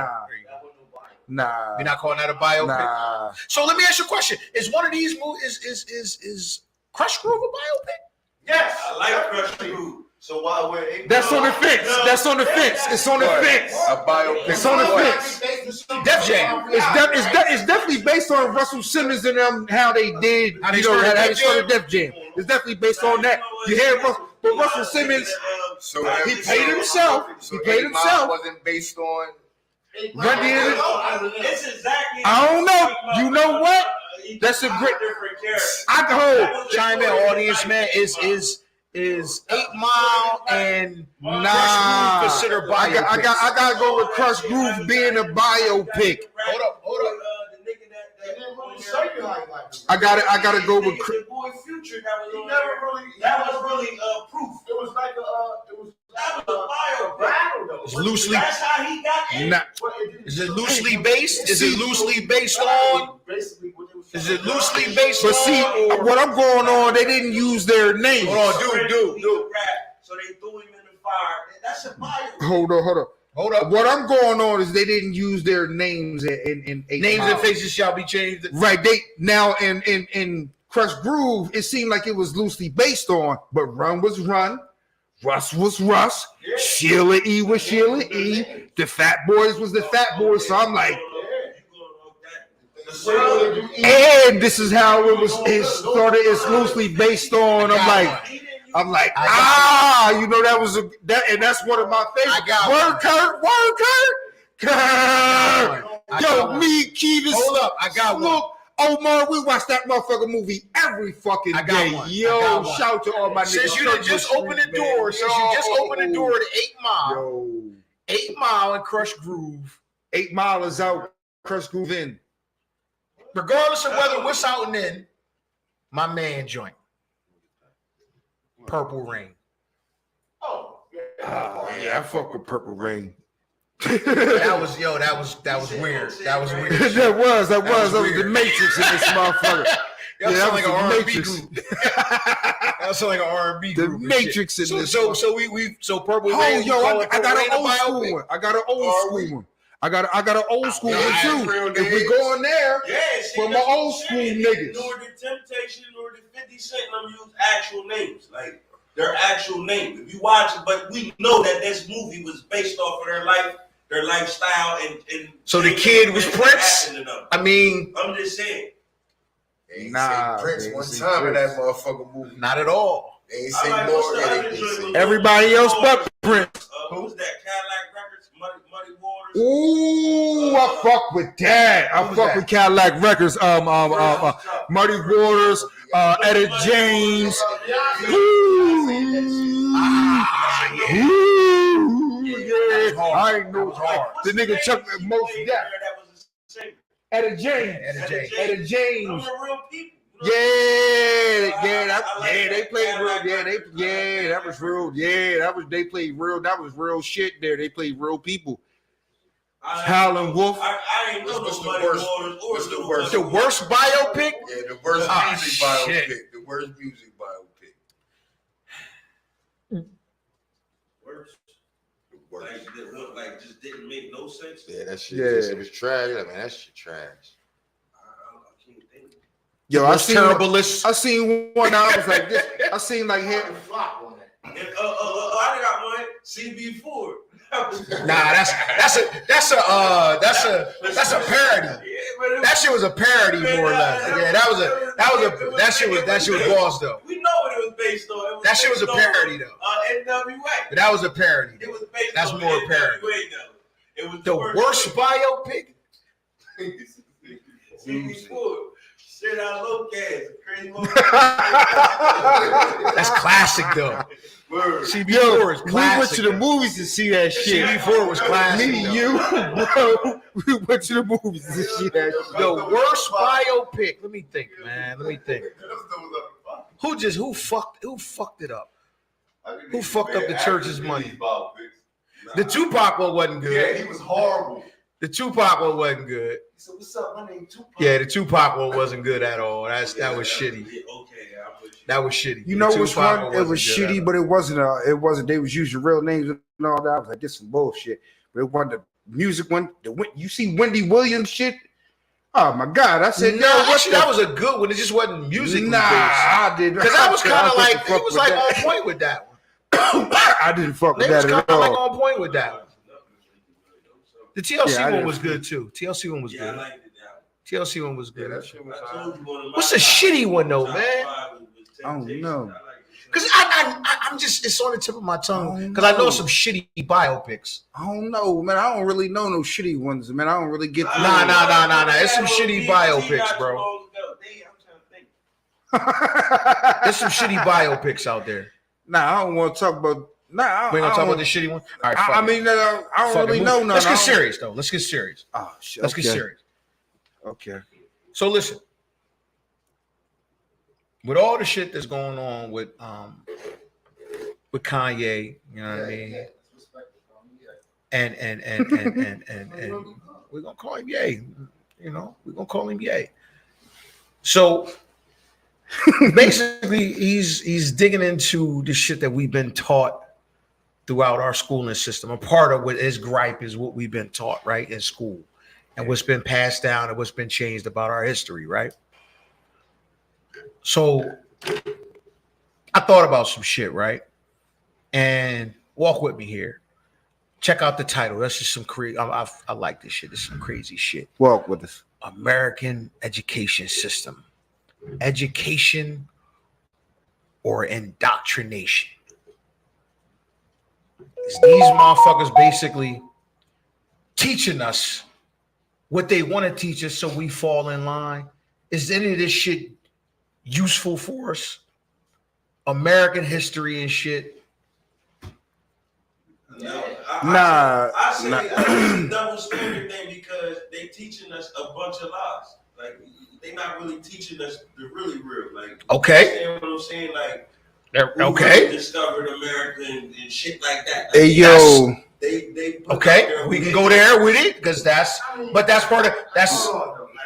Nah. You're not calling that a biopic? Nah. So let me ask you a question: is one of these movies is Crush Groove a biopic? Yes. I like Crush Groove. So why wear 8 That's on the fence. That's on the fence. It's on the fence. A biopic. It's on the fence. Def Jam. It's definitely based on Russell Simmons and how they did. How they you know, started how they Def started Def Jam. It's definitely based on that. You hear Russell Simmons? So He played himself. He played 8 Mile himself. wasn't based on. Run DMC. It's exactly. I don't know. You know what? That's a great. different character. I can hold. Chime in, audience, man. Is 8 Mile and Nah, considered biopics? I gotta go with Crush Groove being a biopic. Hold up. I gotta go with. The boy Future that was He on never there. really. That was really proof. It was like a. That was a biopic. battle though. It's loosely. That's how he got in. Nah, Is it loosely based? Is it loosely based on? Basically, what they was. Is it loosely based but see, on? what I'm going on, they didn't use their names. Hold on, dude. Rap, so they threw him in the fire. That's a biopic. Hold on. Hold up. What I'm going on is they didn't use their names in 8 Names Mile. and faces shall be changed. Right. They now in Crush Groove, it seemed like it was loosely based on, but Run was Run, Russ was Russ, Sheila E was Sheila E, the Fat Boys was the Fat Boys. So I'm like, and this is how it was. It started. It's loosely based on. I'm like, you know, that was and that's one of my favorites. I got Word, Kurt. Yo, me, Kevis. Hold up, I got one. Look, Omar, we watch that motherfucking movie every fucking I got day. one. I Yo, got one. shout to all my niggas. Since you done just opened the door, to 8 Mile, Yo, 8 Mile and Crush Groove, 8 Mile is out. Crush Groove in. regardless of whether what's out and in, my man joint, Purple Rain. Oh, Yeah, I fuck with Purple Rain. That was weird. That was weird. that was the Matrix in this motherfucker. That Yeah, sound like an the R&B Matrix. group. That sound like an R&B The group. and Matrix shit. in this. So Purple Oh, Rain. yo, I got an Rain old a school biopic? one. I got an old school one. I got an old school one Yeah, too. real If we names. go in there, Yeah, see, for my that's what old I'm school saying. niggas. Nor the Temptation, nor the 50 Cent, them use actual names. Like, their actual name. If you watch it, but we know that this movie was based off of their life, their lifestyle, and So the kid was that Prince? happened to them. I mean, I'm just saying. They ain't Nah, say Prince they one ain't say time in Prince. that motherfucking movie. not at all. They ain't I say like, more. what's the Yeah, other they joint? say. everybody else but Prince. What was that? Cadillac Records? Muddy Waters? Ooh, I fuck with that. I fuck with Cadillac Records. Muddy Waters, Etta James. Ooh, yeah. I ain't know the nigga Chuck most death. Etta James. Etta James. Those are real people. They played real. That was real. They played real. That was real shit there. They played real people. Howlin' Wolf. I ain't know What's no the Muddy worst? Waters or What's the worst? The worst biopic? Yeah, the worst Ah, music shit. biopic. The worst music biopic. Worse. The worst. Like just didn't make no sense. Yeah, that shit. Yeah. It was trash. Like, man, that shit trash. I can't think. Yo, I Most seen terrible list. I seen one. I was like this. I seen like him. flop on that. And, I got one. CB4. Nah, that's a parody. That shit was a parody, more or less. Yeah, that shit was boss though. We know what it was based on. That shit was a parody though. NWA. But that was a parody. It was based That's on more NWA parody. though. It was The worst biopic? CB4. Shit out Locast. Crazy That's classic though. Word. CB4 is Yo, we went classic. to the movies to see that shit. CB4 was classic. Me, though. you, bro. We went to the movies to see that shit. The worst biopic. Let me think, man. Let me think. Who fucked it up? Who fucked up the church's money? The Tupac one wasn't Yeah, good. he was horrible. The Tupac one wasn't good. He said, "What's up? My name Tupac." Yeah, the Tupac one wasn't good at all. That was shitty. Okay, I'm with you. That was shitty. You know The what's Tupac fun? one It was wasn't good shitty, at but it wasn't. They was using real names and all that. I was like, this some bullshit. But it wasn't the music one. You see Wendy Williams shit. I Oh my God! I said, No, what actually, that was a good one. It just wasn't music. Nah, I didn't. Because I was kind of like, he fuck was with like that. on point with that one. I didn't fuck with They was that kind at of like all. on point with that one. The TLC Yeah, I one didn't- was good too. TLC one was Yeah, I good. liked it. That TLC one was Yeah, good. that shit was I told you one of my What's the top- shitty one though, top man? five was I don't Temptation. know. I like it. Because I'm just, it's on the tip of my tongue. Because I know some shitty biopics. I don't know, man. I don't really know no shitty ones, man. I don't really get. to Nah, know. nah. It's some shitty biopics, bro. There's some shitty biopics out there. Nah, I don't want to talk about. Nah, We ain't gonna I talk don't about the shitty one. All right, fuck I it. mean, I don't Fuck it. really Move. know none. Let's I get don't- serious though. Let's get serious. Oh shit. Let's get serious. Okay. So listen, with all the shit that's going on with Kanye, you know what I mean, and we're gonna call him Ye. You know, we're gonna call him Ye. So basically, he's digging into the shit that we've been taught throughout our schooling system. A part of what his gripe is what we've been taught, right, in school, and what's been passed down and what's been changed about our history, right? So I thought about some shit, right? And walk with me here. Check out the title. That's just some crazy. I like this shit. This is some crazy shit. Walk with us. American education system. Education or indoctrination. Is these motherfuckers basically teaching us what they want to teach us so we fall in line? Is any of this shit useful for us? American history and shit. No, Nah, I say nah. it's a double standard thing because they teaching us a bunch of lies. Like they not really teaching us the really real. Like Okay. you understand what I'm saying? Like who Okay. really discovered America and shit like that. Like, Hey yo, they put out Okay. there We who can they- go there with it because that's part of that's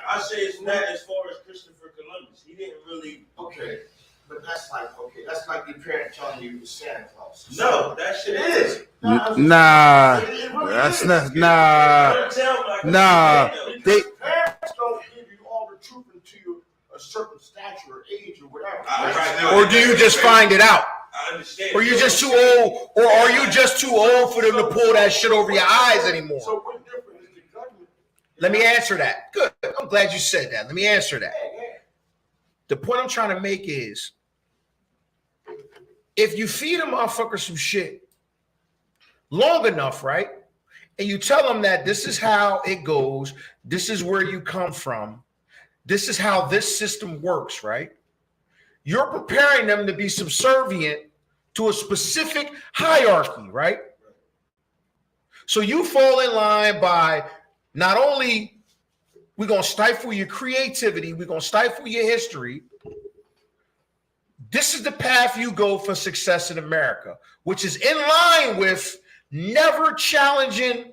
I say it's not as far as Christopher Columbus. He didn't really. Okay, but that's like your parent telling you you're Santa Claus. No, that shit is. nah, It really that's is. not nah. Nah, they Parents don't give you all the truth until a certain stature or age or whatever. or do you just find it out? I understand. Or you just too old, or are you just too old for them to pull that shit over your eyes anymore? So what difference is the government? Let me answer that. Good. I'm glad you said that. Let me answer that. The point I'm trying to make is if you feed a motherfucker some shit long enough, right? And you tell them that this is how it goes, this is where you come from, this is how this system works, right? You're preparing them to be subservient to a specific hierarchy, right? So you fall in line by not only we're going to stifle your creativity, we're going to stifle your history. This is the path you go for success in America, which is in line with never challenging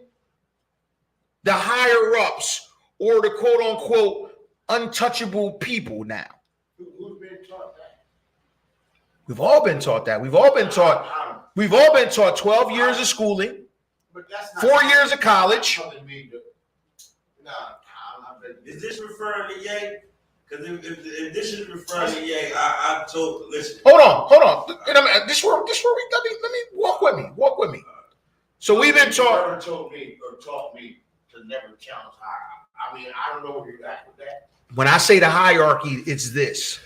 the higher ups or the quote unquote untouchable people now. Who's been taught that? We've all been taught that. We've all been taught 12 years of schooling, But that's not 4 years of college. telling me to, nah, I'm not Is this referring to Ye? Because if this is referring to Ye, I told listen. Hold on. And this where we let me walk with me. So we've been taught. Never told me or taught me to never challenge higher. I mean, I don't know where you're at with that. When I say the hierarchy, it's this: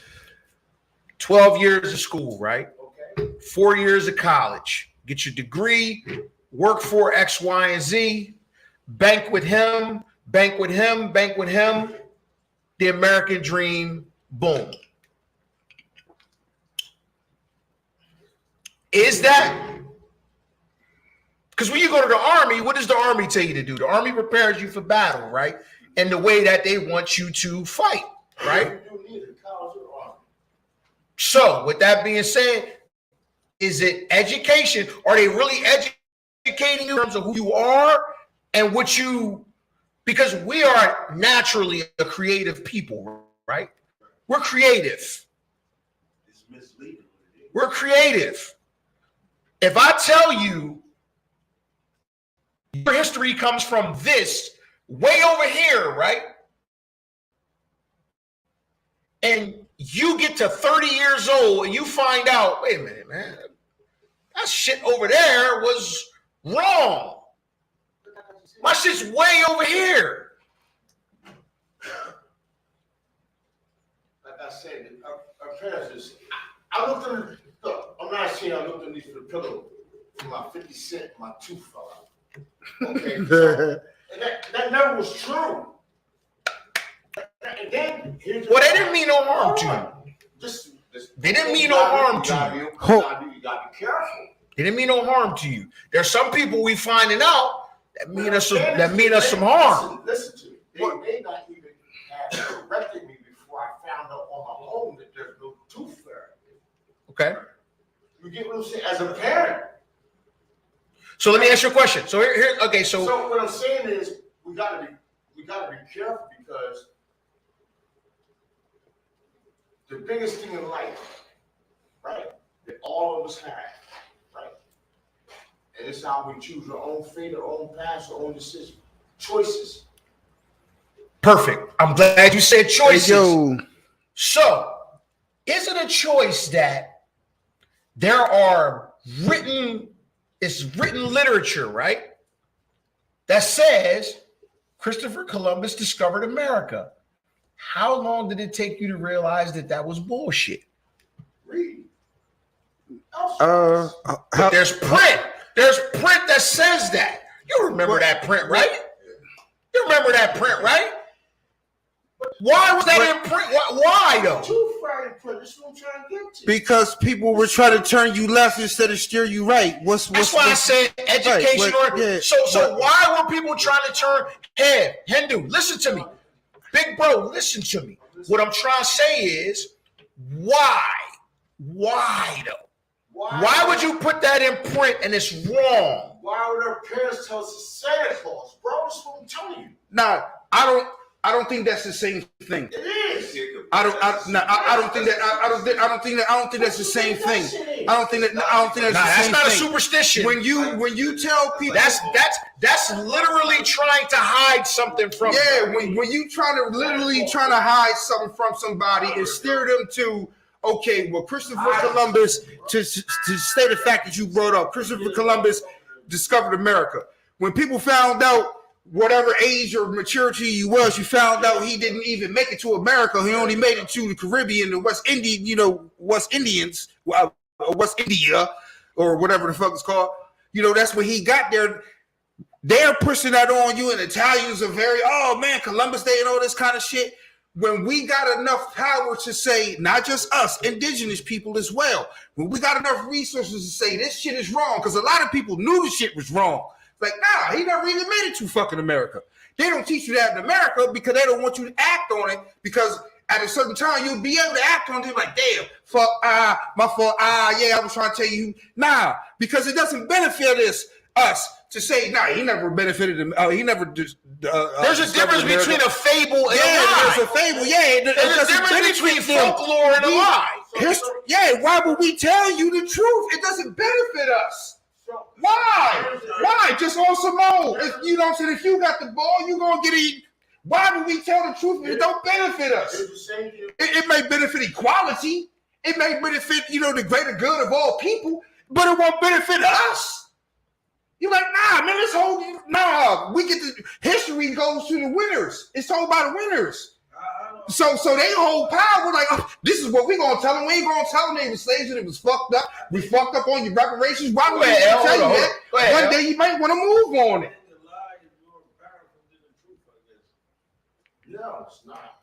12 years of school, right? Okay. 4 years of college, get your degree, work for X, Y, and Z, bank with him, the American dream, boom. Is that? Because when you go to the army, what does the army tell you to do? The army prepares you for battle, right? And the way that they want you to fight, right? You do neither college or army. So, with that being said, is it education? Are they really educating you in terms of who you are and what you? Because we are naturally a creative people, right? We're creative. It's misleading. We're creative. If I tell you your history comes from this way over here, right? and you get to 30 years old and you find out, wait a minute, man, that shit over there was wrong. My shit's way over here. Like I said, our parents just, I looked in, look, I'm not saying I looked underneath the pillow for my 50 cent, my tooth fell out. Okay, so, and that never was true. And then, Well, they didn't mean no harm to you. They didn't mean no harm to you. You gotta be careful. They didn't mean no harm to you. There's some people we finding out that mean us some harm. Listen to me. They may not even have corrected me before I found out on my own that there's no tooth fairy. Okay. You get what I'm saying? As a parent. So let me ask you a question. So here okay, so what I'm saying is we gotta be careful because the biggest thing in life, right, that all of us have, right? And it's how we choose our own fate, our own path, our own decision. Choices. perfect. I'm glad you said choices. Hey, yo. So, is it a choice that there are written literature, right? That says Christopher Columbus discovered America. How long did it take you to realize that that was bullshit? Read. But there's print. There's print that says that. You remember that print, right? You remember that print, right? Why was that in print? Why though? Tooth fairy print. That's what I'm trying to get to. Because people were trying to turn you left instead of steer you right. That's why I said education. So why were people trying to turn head? Hindu, listen to me. Big bro, listen to me. What I'm trying to say is, why? Why though? Why would you put that in print and it's wrong? Why would our parents tell us it's Santa Claus, bro? That's what I'm telling you. Nah, I don't think that's the same thing. It is. I don't think that's the same thing. I don't think that's the same thing. That's not a superstition. When you tell people that's literally trying to hide something from them. When you trying to hide something from somebody and steer them to, okay, well, Christopher Columbus, to state the fact that you brought up, Christopher Columbus discovered America. When people found out whatever age or maturity you was, you found out he didn't even make it to America. He only made it to the Caribbean, the West Indian, West Indians, West India, or whatever the fuck it's called. That's when he got there. They're pushing that on you, and Italians are very, oh man, Columbus Day and all this kind of shit. When we got enough power to say, not just us, indigenous people as well, when we got enough resources to say this shit is wrong, because a lot of people knew the shit was wrong. Like, nah, he never even made it to fucking America. They don't teach you that in America because they don't want you to act on it, because at a certain time you'll be able to act on it like, damn, fuck, my fault, yeah, I was trying to tell you. Nah, because it doesn't benefit us to say, nah, he never benefited him. He never just. There's a difference between a fable and a lie. There's a fable, yeah. There's a difference between folklore and a lie. Why would we tell you the truth? It doesn't benefit us. Why? Why? Just on some old. If if you got the ball, you gonna get it. Why would we tell the truth if it don't benefit us? It may benefit equality. It may benefit, the greater good of all people, but it won't benefit us. You're like, we get the history goes to the winners. It's told by the winners. So they hold power. Like, this is what we gonna tell them. We ain't gonna tell them they were slaves and it was fucked up. We fucked up on your reparations. Why would we tell you that? One day you might want to move on it. No, it's not.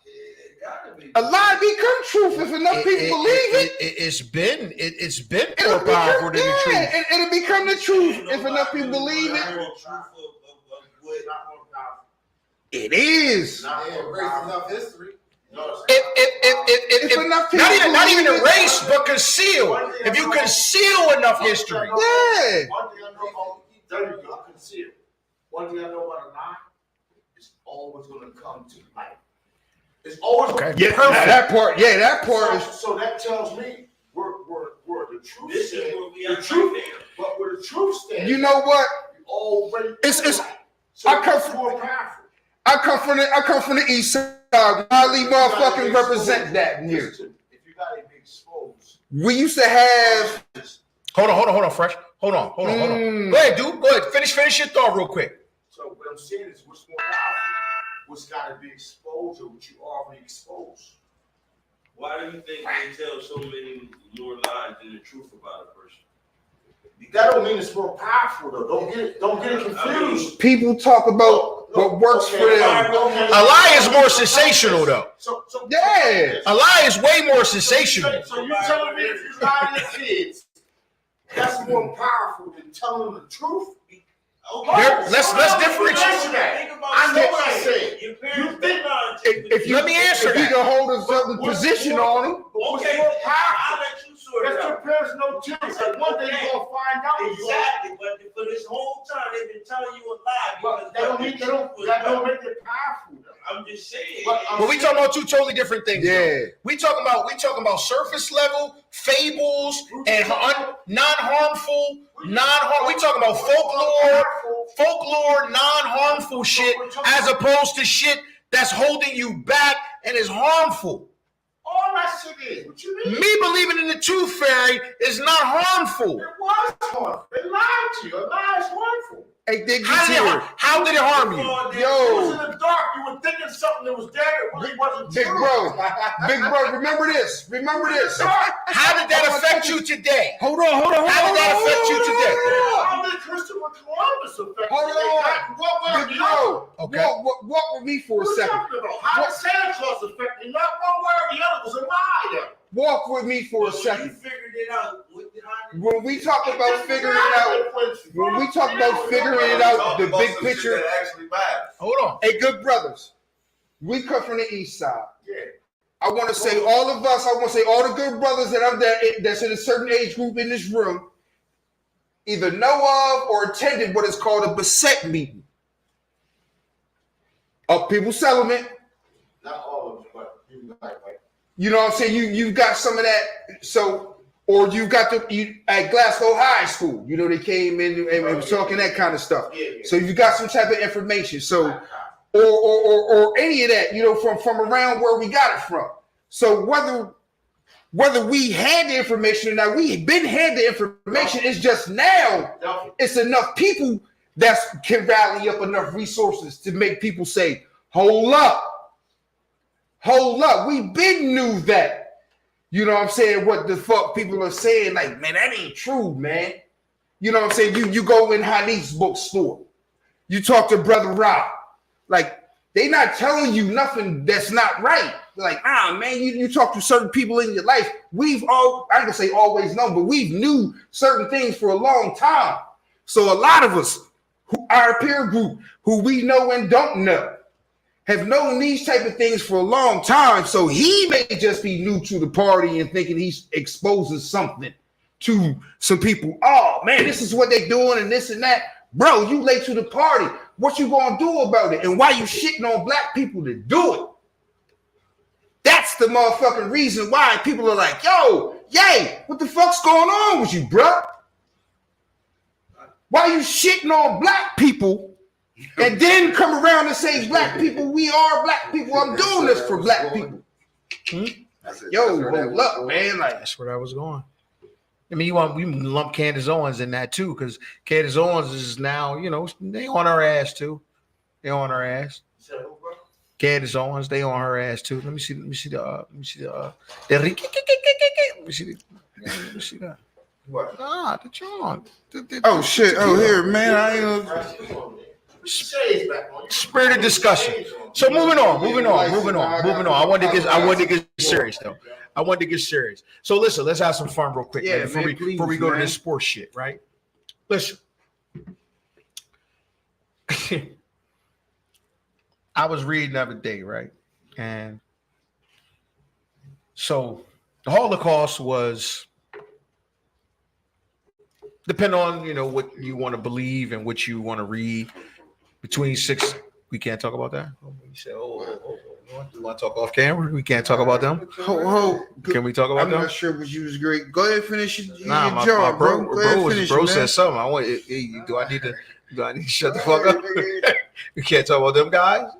A lie become truth if enough people believe it. It's been more powerful than the truth. It'll become the truth if enough people believe it. It is. Not enough history. If enough people not even erase, but conceal. If you conceal enough history. Yeah. One thing I know about, there you go, conceal. One thing I know about a lie, it's always going to come to light. It's always okay. Yeah, perfect. That part. Yeah, that part is. So that tells me we're the truth stand. The truth, but where the truth stands. You know what? Already. It's. So I come more powerful. I come from the east side. Godly motherfucking represent that in here. Listen, if you gotta be exposed, We used to have. Hold on, Fresh. Hold on. Go ahead, dude. Go ahead. Finish your thought real quick. so what I'm saying is what's more powerful? What's gotta be exposed or what you already exposed? Why do you think they tell so many more lies than the truth about a person? That don't mean it's more powerful though. Don't get it confused. People talk about what works for them. A lie is more sensational, though. So Yeah. A lie is way more sensational. So you telling me if you lie to your kids, that's more powerful than telling them the truth? Let's differentiate. I know what I said. Your parents been lying to you. If you, Let me answer if you that. can hold a certain position on them. Okay, I'll let you sort it That's your out. parents know too. Like one day you're gonna find out. Exactly, but for this whole time they've been telling you a lie. But because that don't make it powerful though. I'm just saying. But we talking about two totally different things. Yeah. though. We talking about surface level fables and non-harmful. We talking about folklore, non-harmful shit, as opposed to shit that's holding you back and is harmful. All that shit is. What you mean? Me believing in the tooth fairy is not harmful. It was harmful. They lied to you. A lie is harmful. Hey, they How did it harm you? It was Yo, in the dark. You were thinking something that was there. It really wasn't big true. bro, remember this. How did that affect you today? Hold on. How did that affect you today? How did Christopher Columbus affect Hold you? on. What were Big the other? bro, Okay. walk with me for a What you second. talking about? How did Santa Claus affect you? Not one way or the other was a lie there. Walk with me for a When you second. figured it out, what did I do? When we talk about figuring it out, the big picture. That actually matters. Hold on. Hey, good brothers, we come from the east side. Yeah. I want to say all of us. I want to say all the good brothers that's in a certain age group in this room either know of or attended what is called a Beset meeting. People settlement. Not all of them, but you like. You know what I'm saying? You got some of that. So, or you got at Glasgow High School. You know, they came in and was talking that kind of stuff. Yeah. So you got some type of information. So, or any of that, you know, from around where we got it from. So whether we had the information or not, we've been had the information. It's just now it's enough people that can rally up enough resources to make people say, hold up. We been knew that. You know what I'm saying? What the fuck people are saying, like, man, that ain't true, man. You know what I'm saying? You go in Hanif's bookstore. You talk to Brother Rob. Like, they not telling you nothing that's not right. Like, man, you talk to certain people in your life. I can say always known, but we've knew certain things for a long time. So a lot of us, our peer group, who we know and don't know, have known these type of things for a long time. So he may just be new to the party and thinking he's exposing something to some people. Oh, man, this is what they doing and this and that. Bro, you late to the party. What you gonna do about it? And why you shitting on black people to do it? That's the motherfucking reason why people are like, yo, yay, what the fuck's going on with you, bro? Why you shitting on black people and then come around and say, black people, we are black people. I'm doing this for black people. Yo, hold up, man. Like, That's where I was going. I mean, we lump Candace Owens in that too, because Candace Owens is now, you know, they on her ass too. They on her ass. Candace Owens, they on her ass too. Let me see that. What? The John. oh shit. Oh, here, man. I ain't. Spirited discussion. So moving on. I wanted to get serious though. So listen, let's have some fun real quick, man, before we go to this sports shit, right? Listen. I was reading the other day, right? And so the Holocaust was, depending on, you know, what you want to believe and what you want to read, between six. We can't talk about that. You said, you want to talk off camera? We can't talk about them. Can we talk about them? I'm not sure, but you was great. Go ahead and finish your My job, bro. Go ahead and finish, Bro man. said something. Do I need to shut the fuck up? We can't talk about them guys.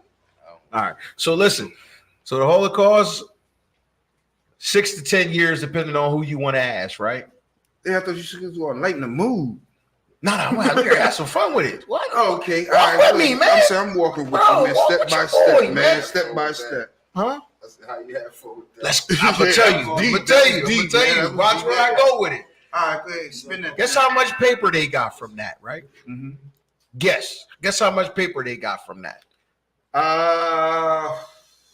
All right. So listen. So the Holocaust, 6 to 10 years, depending on who you want to ask, right? Yeah, I thought you should go on lighten the mood. No, we're gonna have some fun with it. What? Okay, all Walk right. with me, man. I'm saying I'm walking with Bro, you, man, walk step with by your step, boy, man, man. step by step. Huh? That's how you have fun with that. I'm gonna tell you. I'm gonna tell you. Deep, man. Watch where I go with it. All right, go ahead, spin that. Guess how much paper they got from that, right? Mm-hmm. Guess how much paper they got from that.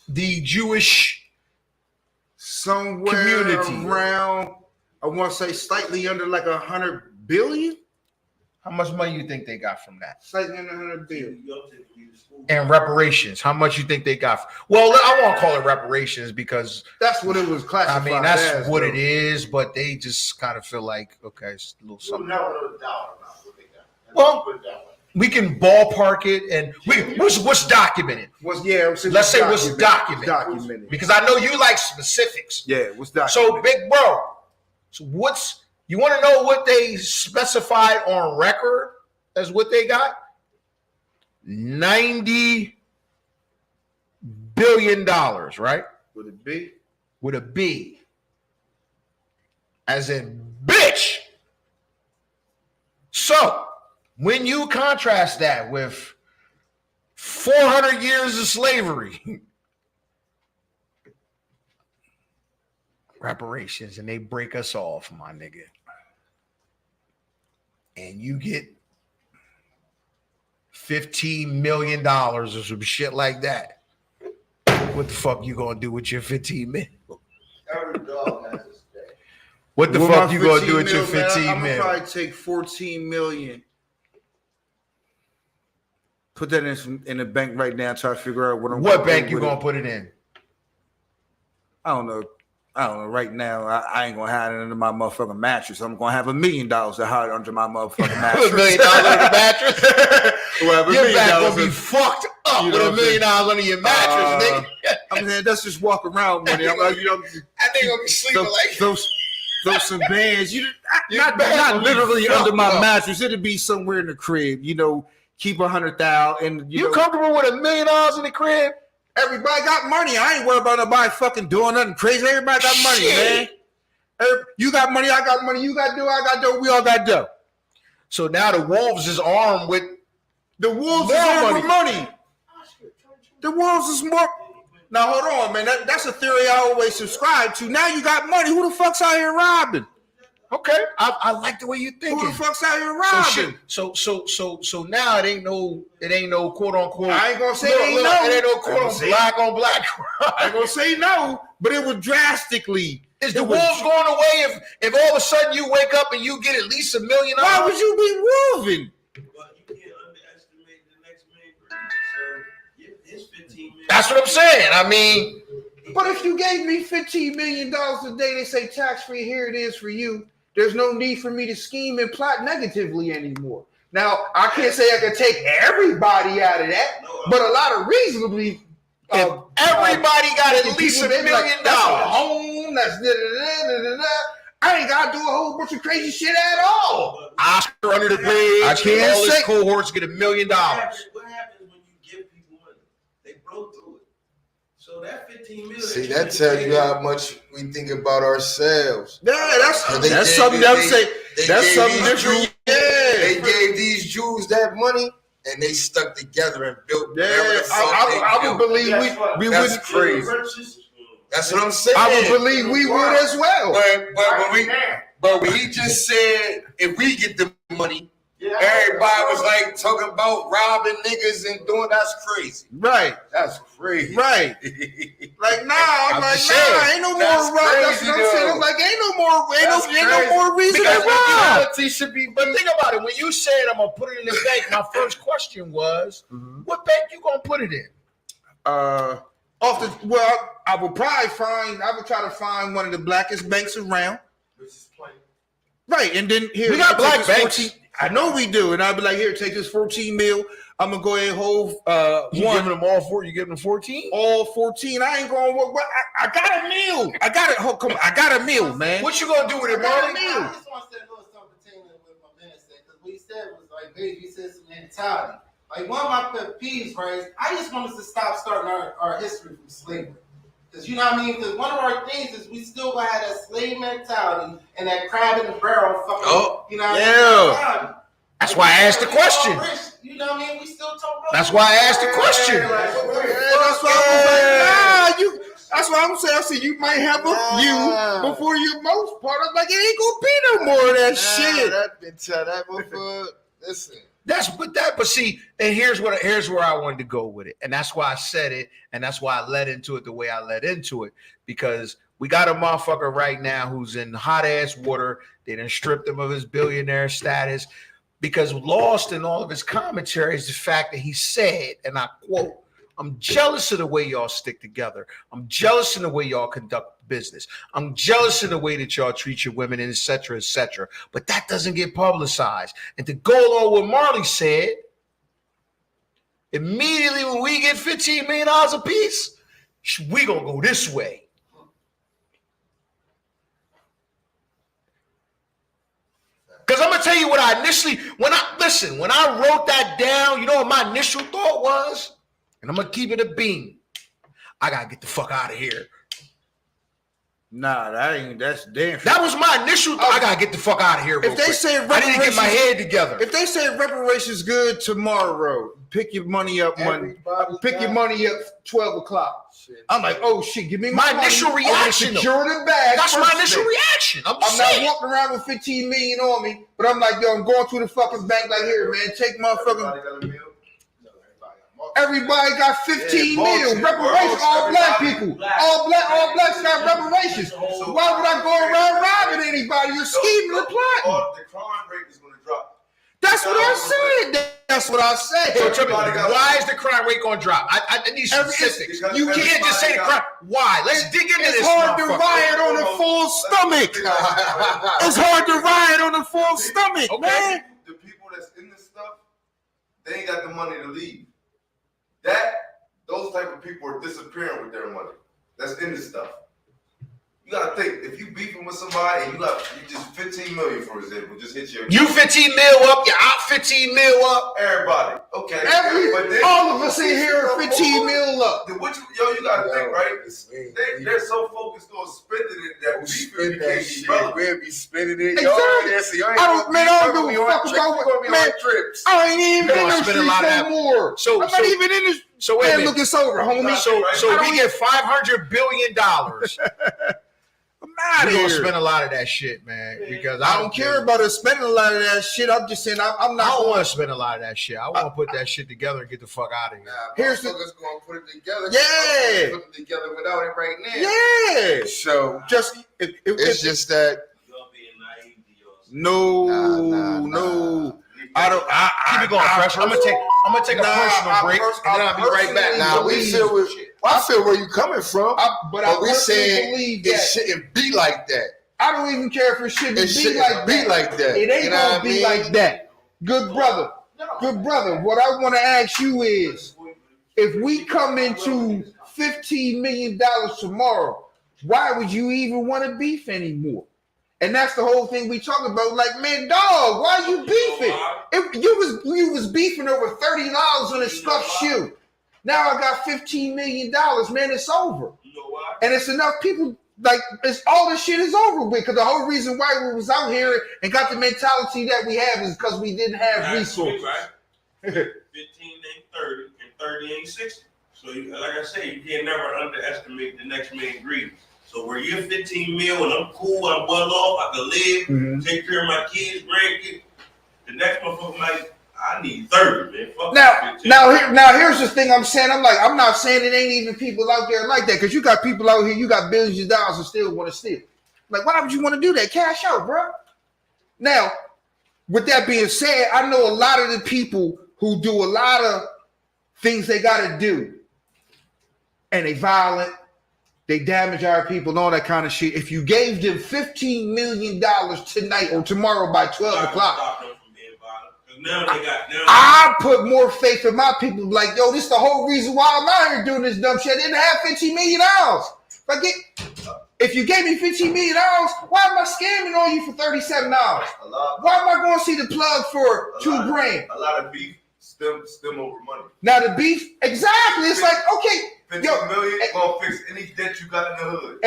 The Jewish Somewhere community around, I want to say slightly under like 100 billion. How much money you think they got from that? Slightly under 100 billion. And reparations. How much you think they got? Well, I won't call it reparations because That's what it was I classified. mean that's as, what though. it is. But they just kind of feel like okay, it's a little We'll something. never know the dollar amount what they got. Well, Put it that way. We can ballpark it, and what's documented. Let's say what's documented. Documented. Because I know you like specifics. Yeah, what's documented. So, big bro, so you want to know what they specified on record as what they got? $90 billion, right? Would it be? With a B. As in bitch. So, when you contrast that with 400 years of slavery, reparations, and they break us off, my nigga, and you get $15 million or some shit like that, what the fuck you gonna do with your 15 million? Every dog has his day. What the With fuck my you gonna do 15 with your mil, man, 15 I'm gonna million? probably take 14 million. Put that in the bank right now. Try to figure out what I'm. What gonna bank do you with gonna it. put it in? I don't know. Right now, I ain't gonna hide it under my motherfucking mattress. I'm gonna have $1 million to hide under my motherfucking mattress. $1 million under the mattress? Well, Your $1 back million gonna be fucked up you with know $1 million under your mattress, nigga. I mean, that's just walk around money. I'm like, That nigga gonna be sleeping like throw some bands. Not back gonna be literally fucked under my up. mattress. It'd be somewhere in the crib. Keep 100,000. And You comfortable with $1 million in the crib? everybody got money. I ain't worried about nobody fucking doing nothing crazy. Everybody got money, Shit. man. You got money. I got money. You got dough. I got dough. We all got dough. So now the Wolves is armed with The Wolves More is armed with money. money. The Wolves is more. Now hold on, man. That's a theory I always subscribe to. Now you got money. Who the fuck's out here robbing? okay. I like the way you Who thinking. the fuck's out here So robbing? shit. So now it ain't no quote unquote. I ain't gonna say Look, it ain't look, no. It ain't no quote I on ain't black on black. I ain't gonna say no, but it was drastically. Is the it was- Wolves going away if all of a sudden you wake up and you get at least $1 million? Why would you be moving? But you can't underestimate the next man. So his 15 million. That's what I'm saying. I mean, But if you gave me $15 million a day, they say tax free. Here it is for you. There's no need for me to scheme and plot negatively anymore. Now I can't say I can take everybody out of that, but a lot of reasonably. if everybody got at people, least $1 they be like, million, that's a home. That's da-da-da-da-da-da. I ain't gotta do a whole bunch of crazy shit at all. Oscar under the bridge. I can't all his say- cohorts get $1 million. What happens when you give people money? They blow through it. So that 15 million. See, that tells you how much we think about ourselves. Yeah, that's something that I'm saying. That's something different. They Yeah, gave these Jews that money, and they stuck together and built. yeah. whatever the fuck I they would built. believe we That's would. crazy. That's what I'm saying. I would believe we would as well. But when he just said if we get the money, everybody was like talking about robbing niggas and doing that's crazy. Right, That's crazy. right. Like, nah, I'm like, just nah, saying, ain't no more that's rob. That's crazy, what I'm saying. though. I'm like, ain't no That's more reason Because to rob. reality should be. But think about it. When you said I'm gonna put it in the bank, my first question was, what bank you gonna put it in? I would try to find one of the blackest banks around. Right, and then here We got take black this banks. 14 I know we do, and I'd be like, here, take this 14 mil. I'm gonna go ahead and hold You giving them all four? You giving them 14? all 14. I ain't going. I got a meal. I got it. Come on, I got a meal, man. What you gonna do with it, I got a Marley? meal. I just want to say a little something pertaining to what my man said, because what he said was like, baby, he said some mentality. Like, one of my pet peeves, right, is I just want us to stop starting our history from slavery. Cause you know what I mean? Cause one of our things is we still gonna have that slave mentality and that crab in the barrel fucking, you know what I mean? That's why I asked the question. You know what I mean? We still talk about That's why I asked the question. That's why I was like, nah, that's why I'm saying. I said you might have a few before your most part. I'm like, it ain't gonna be no more of that shit. That motherfucker. Listen. But see, and here's where I wanted to go with it, and that's why I said it, and that's why I led into it the way I led into it, because we got a motherfucker right now who's in hot ass water. They done stripped him of his billionaire status, because lost in all of his commentary is the fact that he said, and I quote, "I'm jealous of the way y'all stick together. I'm jealous of the way y'all conduct business. I'm jealous of the way that y'all treat your women, and et cetera, et cetera." But that doesn't get publicized. And to go along with what Marley said, immediately when we get $15 million a piece, we gonna go this way. Because I'm gonna tell you what I initially, when I wrote that down, you know what my initial thought was? And I'm gonna keep it a beam. I gotta get the fuck out of here. Nah, that's damn. That was my initial thought. I gotta get the fuck out of here. If they say I didn't get my head together. If they say reparations good tomorrow, pick your money up Monday. Pick your money up 12 o'clock. I'm like, oh shit, give me my money. Initial reaction. Jordan bag. That's my initial reaction. I'm not walking around with 15 million on me, but I'm like, yo, I'm going to the fucking bank like, here, man, take motherfucking. Everybody got 15 mil. Reparations, all black people. All blacks got reparations. So why would I go around robbing anybody or scheming or plotting? The crime rate is going to drop. That's what I said. That's what I said. So tell me, why is the crime rate going to drop? I need specifics. You can't just say the crime. Why? Let's dig into this. It's hard to riot on a full stomach. It's hard to riot on a full stomach, man. The people that's in this stuff, they ain't got the money to leave. Those type of people are disappearing with their money. That's in this stuff. You gotta think, if you beefing with somebody and you just 15 million, for example, just hit your. You 15 mil up, you're out 15 mil up. Everybody, okay. All of us in here are 15 mil up. You gotta think, right? They're so focused on spending it that beefing became irrelevant. We'll be spending it. Exactly. I don't give a fuck about what, man. Trips. I ain't even in the streets no more. I'm not even in this. So wait a minute. Look, it's over, homie. So we get $500 billion. We're gonna spend a lot of that shit, man. Because I don't care about us spending a lot of that shit. I'm just saying I'm not. I don't want to spend a lot of that shit. I want to put that shit together and get the fuck out of here. Here's the gonna put it together. Yeah. Put it together without it right now. Yeah. So just it's just that. No. I don't. Keep it going, fresh. I'm gonna take a personal break, and then I'll be right back. Now I feel where you coming from, but we saying it shouldn't be like that. I don't even care if it shouldn't be like that. It ain't gonna be like that. Good brother. What I want to ask you is, if we come into $15 million tomorrow, why would you even want to beef anymore? And that's the whole thing we talk about. Like, man, dog, why you beefing? You was beefing over $30 on a stuffed shoe. Now I got $15 million, man. It's over. You know why? And it's enough people. Like, it's all this shit is over with. Because the whole reason why we was out here and got the mentality that we have is because we didn't have resources. Right. 15 ain't 30, and 30 ain't 60. So, like I say, you can never underestimate the next man greed. So where you're 15 mil and I'm cool, I'm well off, I can live, take care of my kids, grandkids. The next motherfucker might, I need 30, man. Fuck now here's the thing I'm saying. I'm not saying it ain't even people out there like that, because you got people out here, you got billions of dollars and still want to steal. Like, why would you want to do that? Cash out, bro. Now, with that being said, I know a lot of the people who do a lot of things they got to do, and they violent. They damage our people and all that kind of shit. If you gave them $15 million tonight or tomorrow by 12 o'clock, I put more faith in my people. Like, yo, this is the whole reason why I'm out here doing this dumb shit. I didn't have $15 million. If you gave me $15 million, why am I scamming on you for $37? Why am I going to see the plug for $2,000? A lot of beef stem over money. Now the beef, exactly. It's like, okay, 15 million gonna fix any debt you got in the hood.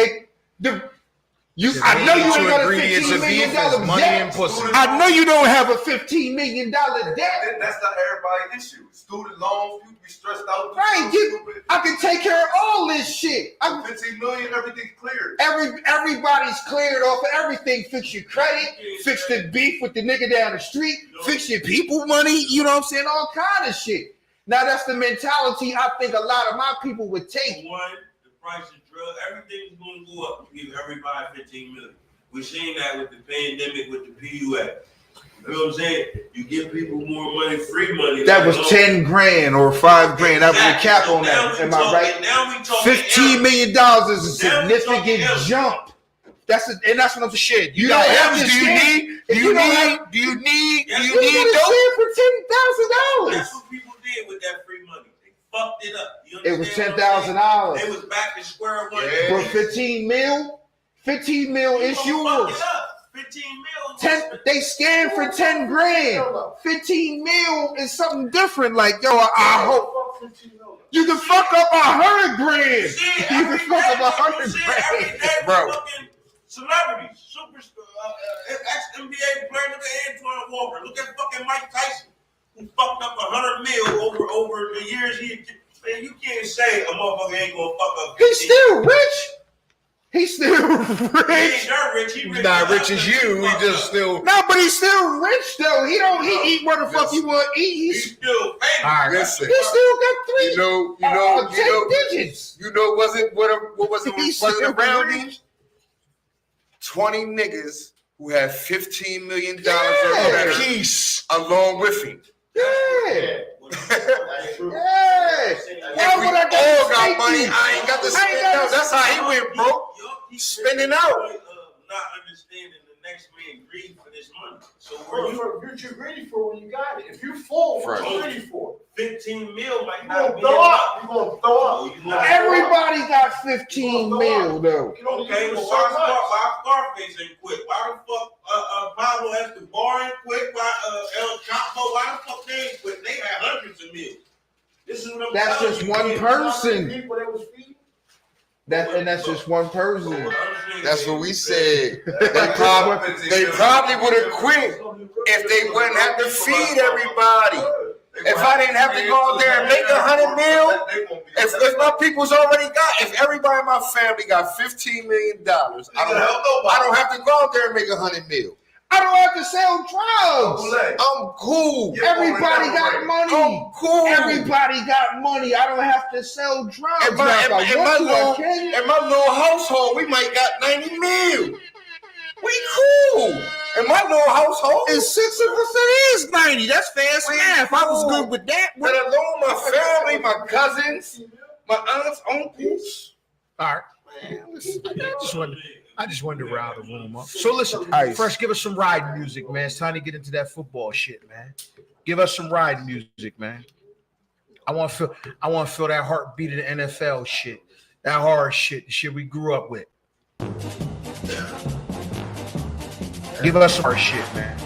I know you ain't got a $15 million debt. I know you don't have a $15 million debt. That's not everybody's issue. Student loans, people be stressed out. Right, I can take care of all this shit. 15 million, everything's cleared. Everybody's cleared off of everything. Fix your credit, fix the beef with the nigga down the street, fix your people money, you know what I'm saying? All kind of shit. Now that's the mentality I think a lot of my people would take. One, the price of drugs, everything's going to go up. You give everybody 15 million. We're seeing that with the pandemic, with the PUA. You know what I'm saying? You give people more money, free money. That was 10 grand or 5 grand. That was the cap on that. Am I right? Now we talking $15 million is a significant jump. That's what I'm saying. You know how much do you need? Do you need dope for $10,000? That's what people did with that free money. They fucked it up. It was $10,000. It was back to square one. For 15 mil? 15 mil is yours. 15 mil. They scanned for 10 grand. 15 mil is something different. Like, yo, I hope you can fuck up 100 grand. You can fuck up 100 grand, bro. Celebrities, superstar, ex-NBA player. Look at Antoine Walker. Look at fucking Mike Tyson, who fucked up 100 mil over the years. Man, you can't say a motherfucker ain't gonna fuck up. He's still rich. He's still rich. He ain't that rich. He's not rich as you. He just still. No, but he's still rich though. He eat what the fuck he want to eat. He's still famous. All right, listen. He still got 10 digits. You know what wasn't around him? 20 niggas who had $15 million apiece along with him. Yeah. If we all got money, I ain't got to spend out. That's how he went broke. Spending out. Not understanding the next man greed for this money. So what you greedy for when you got it? If you full, what you greedy for? 15 mil might You not gonna be throw enough. up. You gonna throw up. Everybody got 15 mil though. Okay, so why Scarface ain't quit? Why the fuck Pablo Escobar ain't quit? Why El Chapo? Why the fuck they ain't quit? They had hundreds of mils. This is what I'm That's telling just you. one person. People that was feeding. That's just one person. That's what we said. They probably would have quit if they wouldn't have to feed everybody. If I didn't have to go out there and make 100 mil, if my people's already got, if everybody in my family got $15 million, I don't have to go out there and make 100 mil. I don't have to sell drugs. I'm cool. Everybody got money. I'm cool. Everybody got money. I don't have to sell drugs. In my little household, we might got 90 mil. We cool. In my little household, and 6 of us, it is 90. That's fast math. I was good with that. Let alone my family, my cousins, my aunts, uncles. All right, man. Listen, I just wanted to rile the room up. So listen, Fresh, give us some ride music, man. It's time to get into that football shit, man. Give us some ride music, man. I want to feel that heartbeat of the NFL shit, that hard shit, the shit we grew up with. Give us some hard shit, man.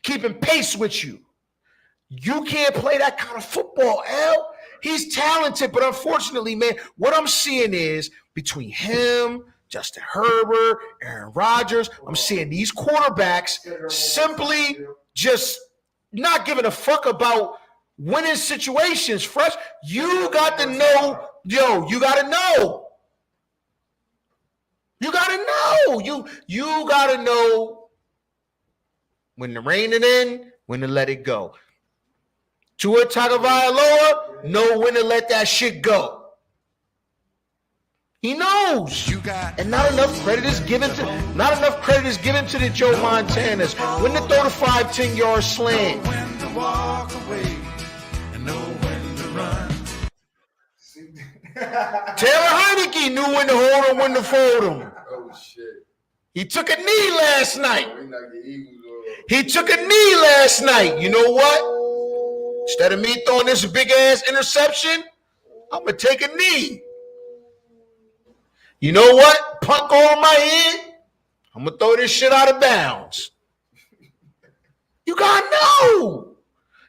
keeping pace with you. You can't play that kind of football, L. He's talented, but unfortunately, man, what I'm seeing is between him, Justin Herbert, Aaron Rodgers, I'm seeing these quarterbacks simply just not giving a fuck about winning situations. Fresh, you got to know, you got to know. You got to know. You got to know when to rein it in, when to let it go. Tua Tagovailoa know when to let that shit go. He knows. And not enough credit is given to the Joe Montanas. When to throw the 5-10 yard slant. When to walk away and know when to run. Taylor Heineke knew when to hold him, when to fold him. Oh shit. He took a knee last night. You know what? Instead of me throwing this big ass interception, I'm gonna take a knee. You know what? Punt go on my head. I'm gonna throw this shit out of bounds. You gotta know.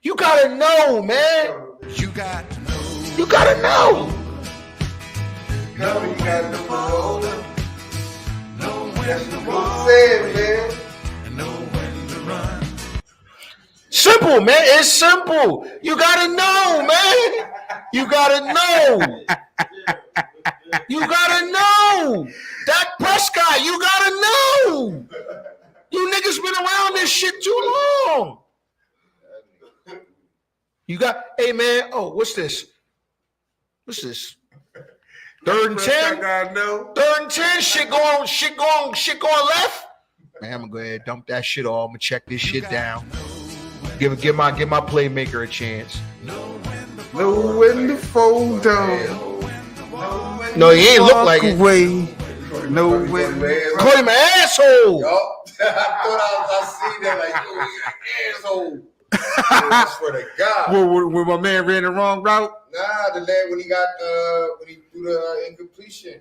You gotta know, man. You gotta know. No, you got to hold them. Know when to walk away and know when to run. Simple, man. It's simple. You gotta know, man. You gotta know. You gotta know. Dak Prescott, you gotta know. You niggas been around this shit too long. You got, hey man, what's this? What's this? 3rd and 10? Third and 10, shit going left. Man, I'm gonna go ahead and dump that shit off. I'm gonna check this shit down. Give my playmaker a chance. Know when to fold down. No, he ain't look like it. Know when. Call him an asshole. Yup. I seen that like, yo, he's an asshole. I swear to God. When my man ran the wrong route? Nah, the lad when he threw the incompletion.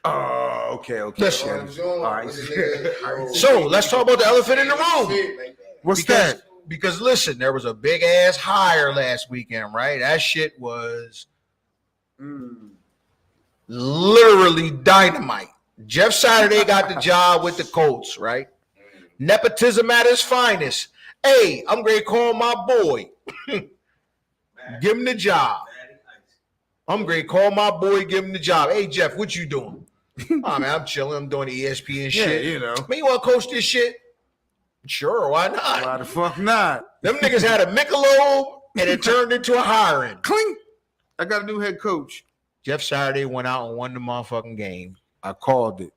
Oh, okay. Listen. All right. So let's talk about the elephant in the room. What's that? Because listen, there was a big ass hire last weekend, right? That shit was literally dynamite. Jeff Saturday got the job with the Colts, right? Nepotism at its finest. Hey, I'm going to call my boy. Give him the job. I'm going to call my boy, give him the job. Hey, Jeff, what you doing? Oh, man, I'm chilling. I'm doing the ESPN shit. Yeah, you know. Man, you want to coach this shit? Sure, why not? Why the fuck not? Them niggas had a Michelob, and it turned into a hiring. Clink. I got a new head coach. Jeff Saturday went out and won the motherfucking game. I called it.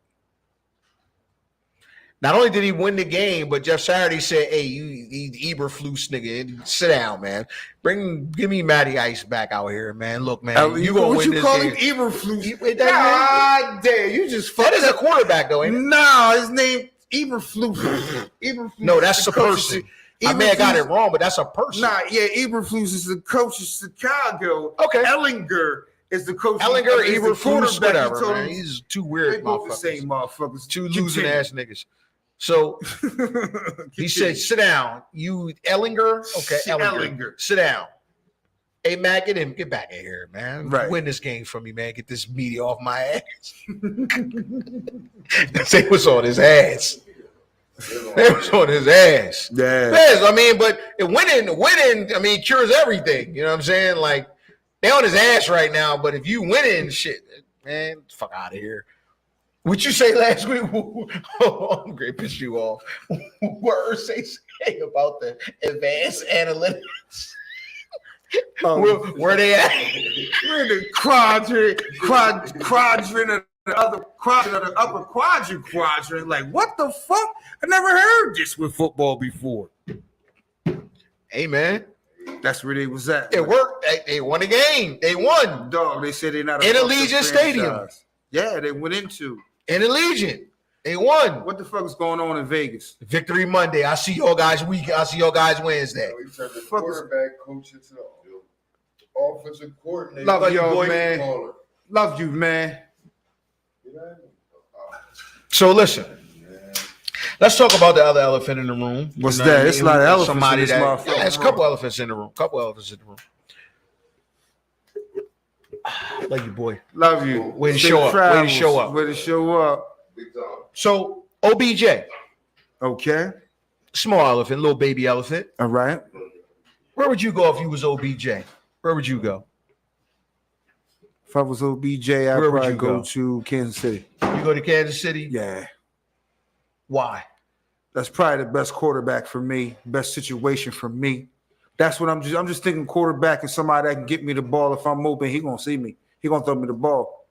Not only did he win the game, but Jeff Saturday said, hey, you Eberflus nigga, sit down, man. Give me Matty Ice back out here, man. Look, man, you gonna win this game. What you call him, Eberflus? God damn, you just fucked. That is a quarterback, though, ain't it? No, his name Eberflus. No, that's a person. I may have got it wrong, but that's a person. Nah, yeah, Eberflus is the coach of Chicago. Okay. Ellinger is the coach. Ellinger, is the Eberflus, whatever, he man. He's two weird they both the motherfuckers. same motherfuckers. Two losing ass niggas. So he said, sit down. You Ellinger? Okay, Ellinger. Sit down. Hey, man, get back in here, man. Right. Win this game for me, man. Get this media off my ass. Say what's on his ass. They was on his ass. Yeah. Yes, I mean, but winning, I mean, cures everything. You know what I'm saying? Like, they on his ass right now, but if you winning, shit, man, fuck out of here. What you say last week? Oh, I'm great, pissed you off. What Ursay say about the advanced analytics? Where they at? We're in the quadrant of the other quadrant of the upper quadrant. Like, what the fuck? I never heard this with football before. Hey, man. That's where they was at. It worked. They won a game. They won. Dog, they said they're not in Allegiant Stadium. Yeah, they went into. In Allegiant. They won. What the fuck is going on in Vegas? Victory Monday. I see y'all guys weekend. I see y'all guys Wednesday. We turned the quarterback coach into the offensive coordinator. Love you, man. Love you, man. So listen, Let's talk about the other elephant in the room. What's You know what that? I It's mean? a lot of elephants Somebody in this that, motherfucker. yeah, it's a couple elephants in the room. Love you, boy. Love you. Way to Safe show up. Way to travels. show up. Way to show up. Big time. So OBJ, Okay. small elephant, little baby elephant. All right. Where would you go if you was OBJ? Where would you go? If I was OBJ, I'd Where would probably you go go? to Kansas City. You go to Kansas City? Yeah. Why? That's probably the best quarterback for me, best situation for me. That's what I'm just thinking quarterback is somebody that can get me the ball. If I'm open, he gonna see me. He gonna throw me the ball.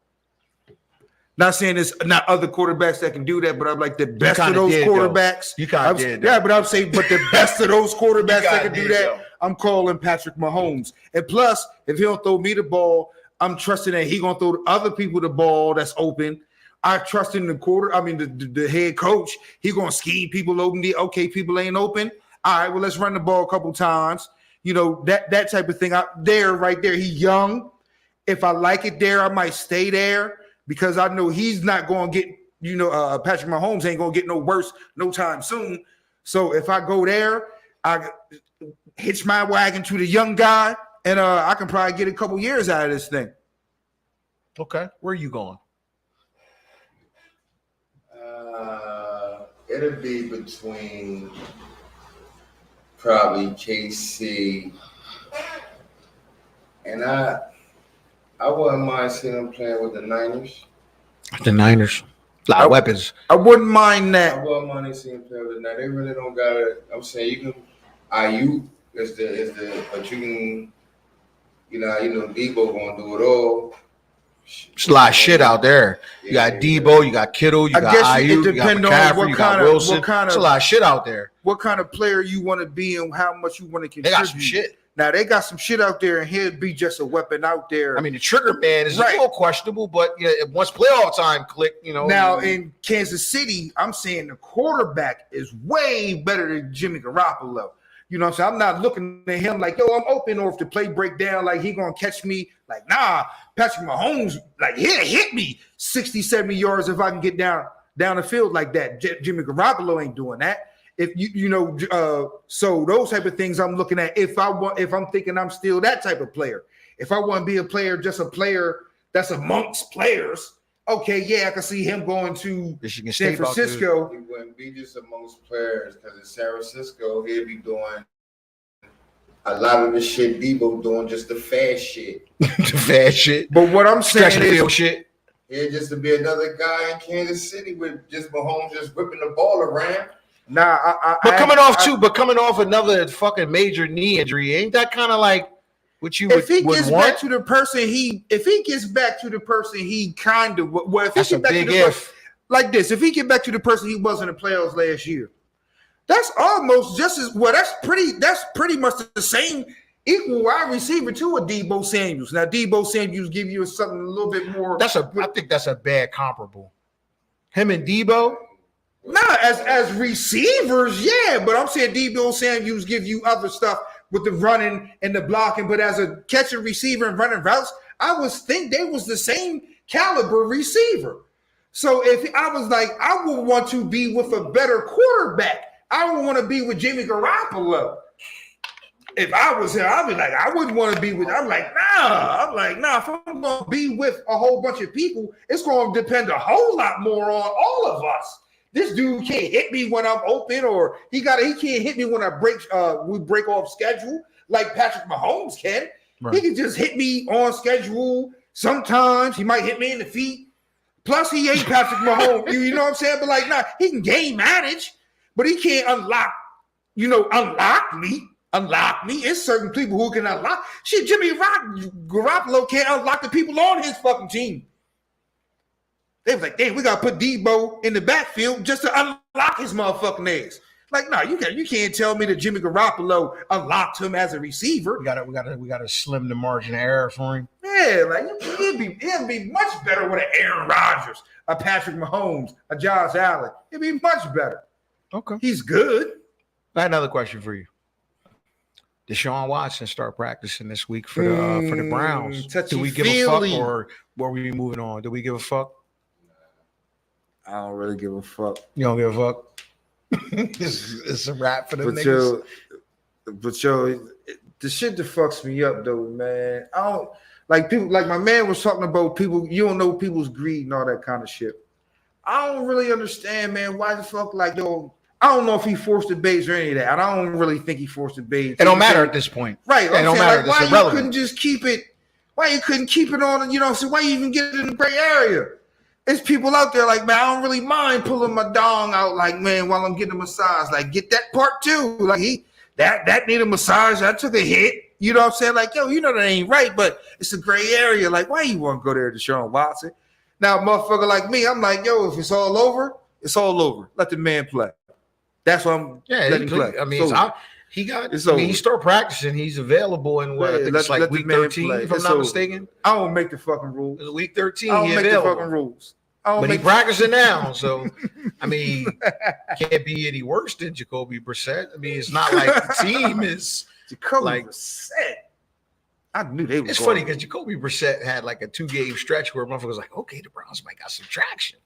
Not saying there's not other quarterbacks that can do that, but I'm like the best of kinda those did, though. quarterbacks. You kinda I'm- did, though. Yeah, but I'm saying, but the best of those quarterbacks You that kinda can do did, that, though. I'm calling Patrick Mahomes. And plus, if he don't throw me the ball, I'm trusting that he gonna throw other people the ball that's open. I trust in the head coach. He gonna scheme people open. Okay, people ain't open. All right, well, let's run the ball a couple times. You know, that type of thing out there, right there. He young. If I like it there, I might stay there because I know he's not going to get, Patrick Mahomes ain't going to get no worse no time soon. So if I go there, I hitch my wagon to the young guy, and I can probably get a couple years out of this thing. Okay. Where are you going? It'll be between probably KC, and I wouldn't mind seeing him playing with the Niners. The Niners. A lot of weapons. I wouldn't mind I that. wouldn't mind seeing him play with the Niners. They really don't got it. I'm saying you can IU is the but you can Debo gonna do it all. There's a lot of shit out there. You got Debo, you got Kittle, you I got guess it IU, you got depend on McCaffrey, what you got kind of- Wilson. what kind There's a of- lot of shit out there. What kind of player you want to be and how much you want to They contribute. got some shit. Now they got some shit out there, and he'd be just a weapon out there. I mean, the trigger man is Right. a little questionable, but yeah, once playoff time click, now in Kansas City, I'm saying the quarterback is way better than Jimmy Garoppolo. You know what I'm saying? I'm not looking at him like, yo, I'm open, or if the play break down, like he gonna catch me. Like, nah, Patrick Mahomes, like he'll hit me 60, 70 yards if I can get down the field like that. Jimmy Garoppolo ain't doing that. If so those type of things I'm looking at. If I'm thinking I'm still that type of player. If I want to be a player, just a player that's amongst players. Okay, yeah, I can see him going to Michigan San State about to- Francisco. He wouldn't be just amongst players because in San Francisco he'll be doing a lot of the shit Debo doing, just the fast shit. the fast shit. But what I'm saying Stretching the is, field shit. He'll just to be another guy in Kansas City with just Mahomes just whipping the ball around. But coming off another fucking major knee injury, ain't that kind of like what you would, if he would gets want? back to the person he kind of well, if he That's a get back big to the if. like this, if he get back to the person he was in the playoffs last year, that's almost just as well. That's pretty much the same equal wide receiver to a Debo Samuels. Now Debo Samuels give you something a little bit more. I think that's a bad comparable. Him and Debo. Nah, as receivers, yeah, but I'm saying Debo Samuels give you other stuff with the running and the blocking, but as a catching receiver and running routes, I would think they was the same caliber receiver. So if I was like, I would want to be with a better quarterback. I would want to be with Jimmy Garoppolo. If I was him, I'd be like, I wouldn't want to be with. I'm like, nah. If I'm going to be with a whole bunch of people, it's going to depend a whole lot more on all of us. This dude can't hit me when I'm open, or he can't hit me when we break off schedule like Patrick Mahomes can. Right. He can just hit me on schedule. Sometimes he might hit me in the feet. Plus, he ain't Patrick Mahomes. You know what I'm saying? But like, nah, he can game manage, but he can't unlock me. Unlock me. It's certain people who can unlock. Shit, Jimmy Garoppolo can't unlock the people on his fucking team. They was like, damn, we gotta put Debo in the backfield just to unlock his motherfucking ass. Like, no, you can't tell me that Jimmy Garoppolo unlocked him as a receiver. We gotta slim the margin of error for him. Yeah, like it'd be much better with an Aaron Rodgers, a Patrick Mahomes, a Josh Allen. It'd be much better. Okay. He's good. I had another question for you. Deshaun Watson start practicing this week for the Browns. Do we give a fuck, or were we moving on? Do we give a fuck? I don't really give a fuck. You don't give a fuck? It's a wrap for them But niggas. yo, the shit that fucks me up though, man. I don't like people. Like my man was talking about people. You don't know people's greed and all that kind of shit. I don't really understand, man. Why the fuck, like, yo? I don't know if he forced the bait or any of that. I don't really think he forced the bait. It don't matter at this point. Right. It don't matter. Like, why It's you irrelevant. couldn't just keep it? Why you couldn't keep it on? You know, so why you even get it in the gray area? There's people out there like, man, I don't really mind pulling my dong out, like, man, while I'm getting a massage. Like, get that part too. Like, that need a massage. I took a hit. You know what I'm saying? Like, yo, you know that ain't right, but it's a gray area. Like, why you want to go there to Deshaun Watson? Now, a motherfucker like me, I'm like, yo, if it's all over, it's all over. Let the man play. That's what I'm letting him play. I mean, he started practicing. He's available in what? I think it's like let the week man 13, play. if I'm It's not over. mistaken. I don't make the fucking rules. It's week 13. I don't He make the available. fucking rules. I don't But he make practicing now, so I mean, can't be any worse than Jacoby Brissett. I mean, it's not like the team is Jacoby like. Brissett. I knew they were. It's funny because Jacoby Brissett had like a 2-game stretch where motherfucker was like, okay, the Browns might got some traction,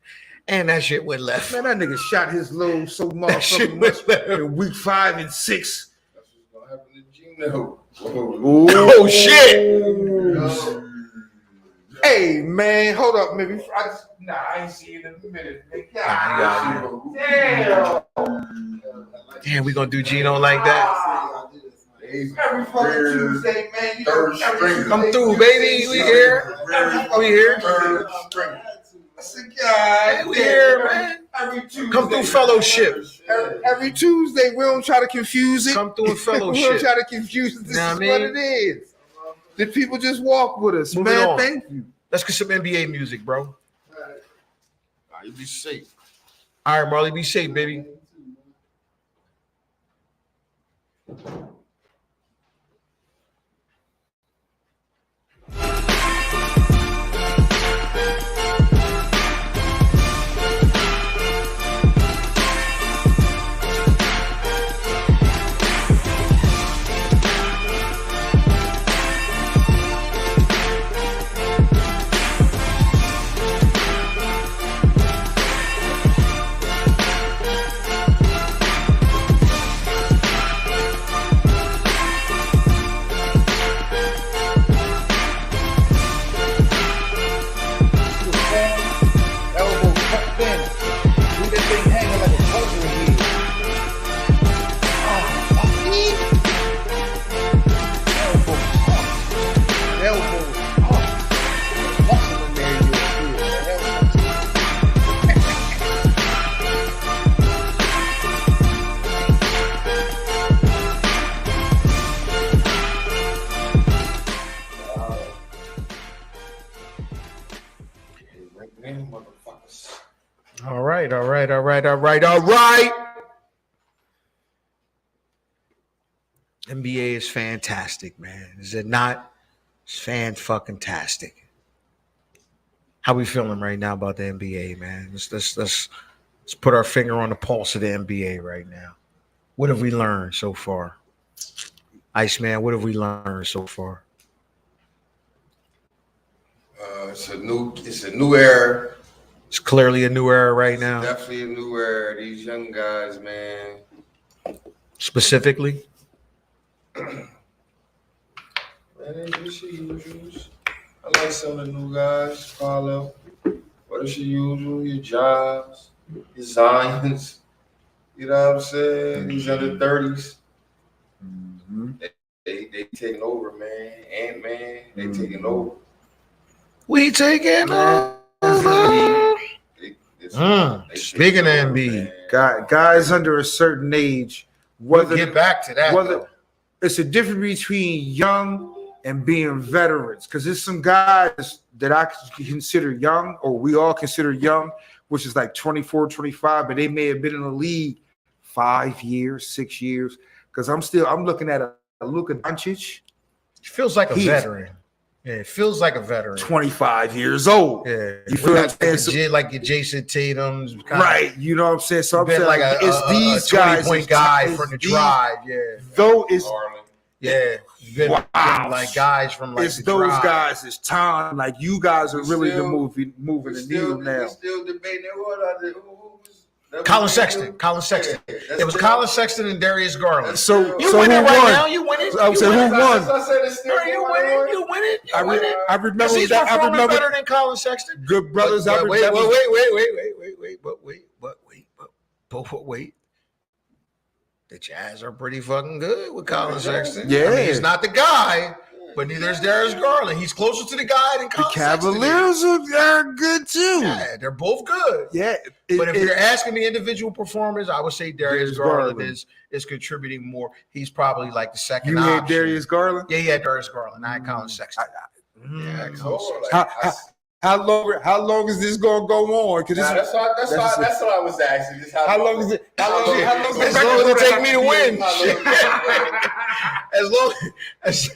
and that shit went left. Man, that nigga shot his load so That shit motherfucking went much left. in week 5 and 6. That's what's gonna happen to Gino. Oh shit! Hey man, hold up, maybe I ain't see you in a minute. Damn. Damn, we gonna do Gino like that? Every fucking Tuesday, man. You Third know, string. Come through, baby. We here. We here. That's a guy. We here, man. Every Tuesday. Come through fellowship. Every Tuesday, we don't try to confuse it. Come through in We don't fellowship. try to confuse it. This Know is what I what mean? it is. The people just walk with us, Moving man. on. Thank you. Let's get some NBA music, bro. You be safe. All right, Marley, be safe, baby. Elbow tucked in. Do that thing hanging like a puzzle here. Elbow tucked. Elbow tucked. Muscle in there, you'll feel it. All right. NBA is fantastic, man. Is it not? It's fan-fucking-tastic. How we feeling right now about the NBA, man? Let's put our finger on the pulse of the NBA right now. What have we learned so far? Iceman, what have we learned so far? It's a new era. It's clearly a new era right now. Definitely a new era. These young guys, man. Specifically? Man, they just your usuals. I like some of the new guys. Follow. What is your usual? Your Jobs, your Zions. You know what I'm saying? These under 30s. They taking over, man. Ant-Man, they taking over. We taking over. Speaking of Embiid, Guys under a certain age, we'll get back to that. whether Though. it's a difference between young and being veterans, because there's some guys that I consider young, or we all consider young, which is like 24, 25, but they may have been in the league 5 years, 6 years. Because I'm looking at a Luka Doncic. It feels like a He's veteran. Yeah, it feels like a veteran. 25 years old. Yeah, You feel what I'm saying? like your Jason Tatum's, Right, you know what I'm saying? So I'm been saying like it's these 20 guys, point it's guy these- from the Drive. Yeah, Though it's yeah, been like guys from like it's the those Drive. guys. It's time. Like you guys are really still- moving the needle now. We still debating who Colin Sexton. Colin Sexton. It was Colin Sexton and Darius Garland. So You so win who it right won? now. You win it. I would say who won? You win it. You win it. You win it. I remember He's that. I performing remember better than Colin Sexton. Good Brothers. But I wait. wait. The Jazz are pretty fucking good with Colin Sexton. Yeah. I mean, he's not the guy, but neither is Darius Garland. He's closer to the guy than The Colin Sexton. Cavaliers are good too. Yeah, they're both good. Yeah, But if you're asking the individual performers, I would say Darius Garland Garland. is contributing more. He's probably like the second you option. had Darius Garland. Yeah, Darius Garland. I had Colin Sexton. Mm. Colin Sexton. How long is this gonna go on? Because That's what I was asking. Just how long is it? How long As is long as it take me to win. As long as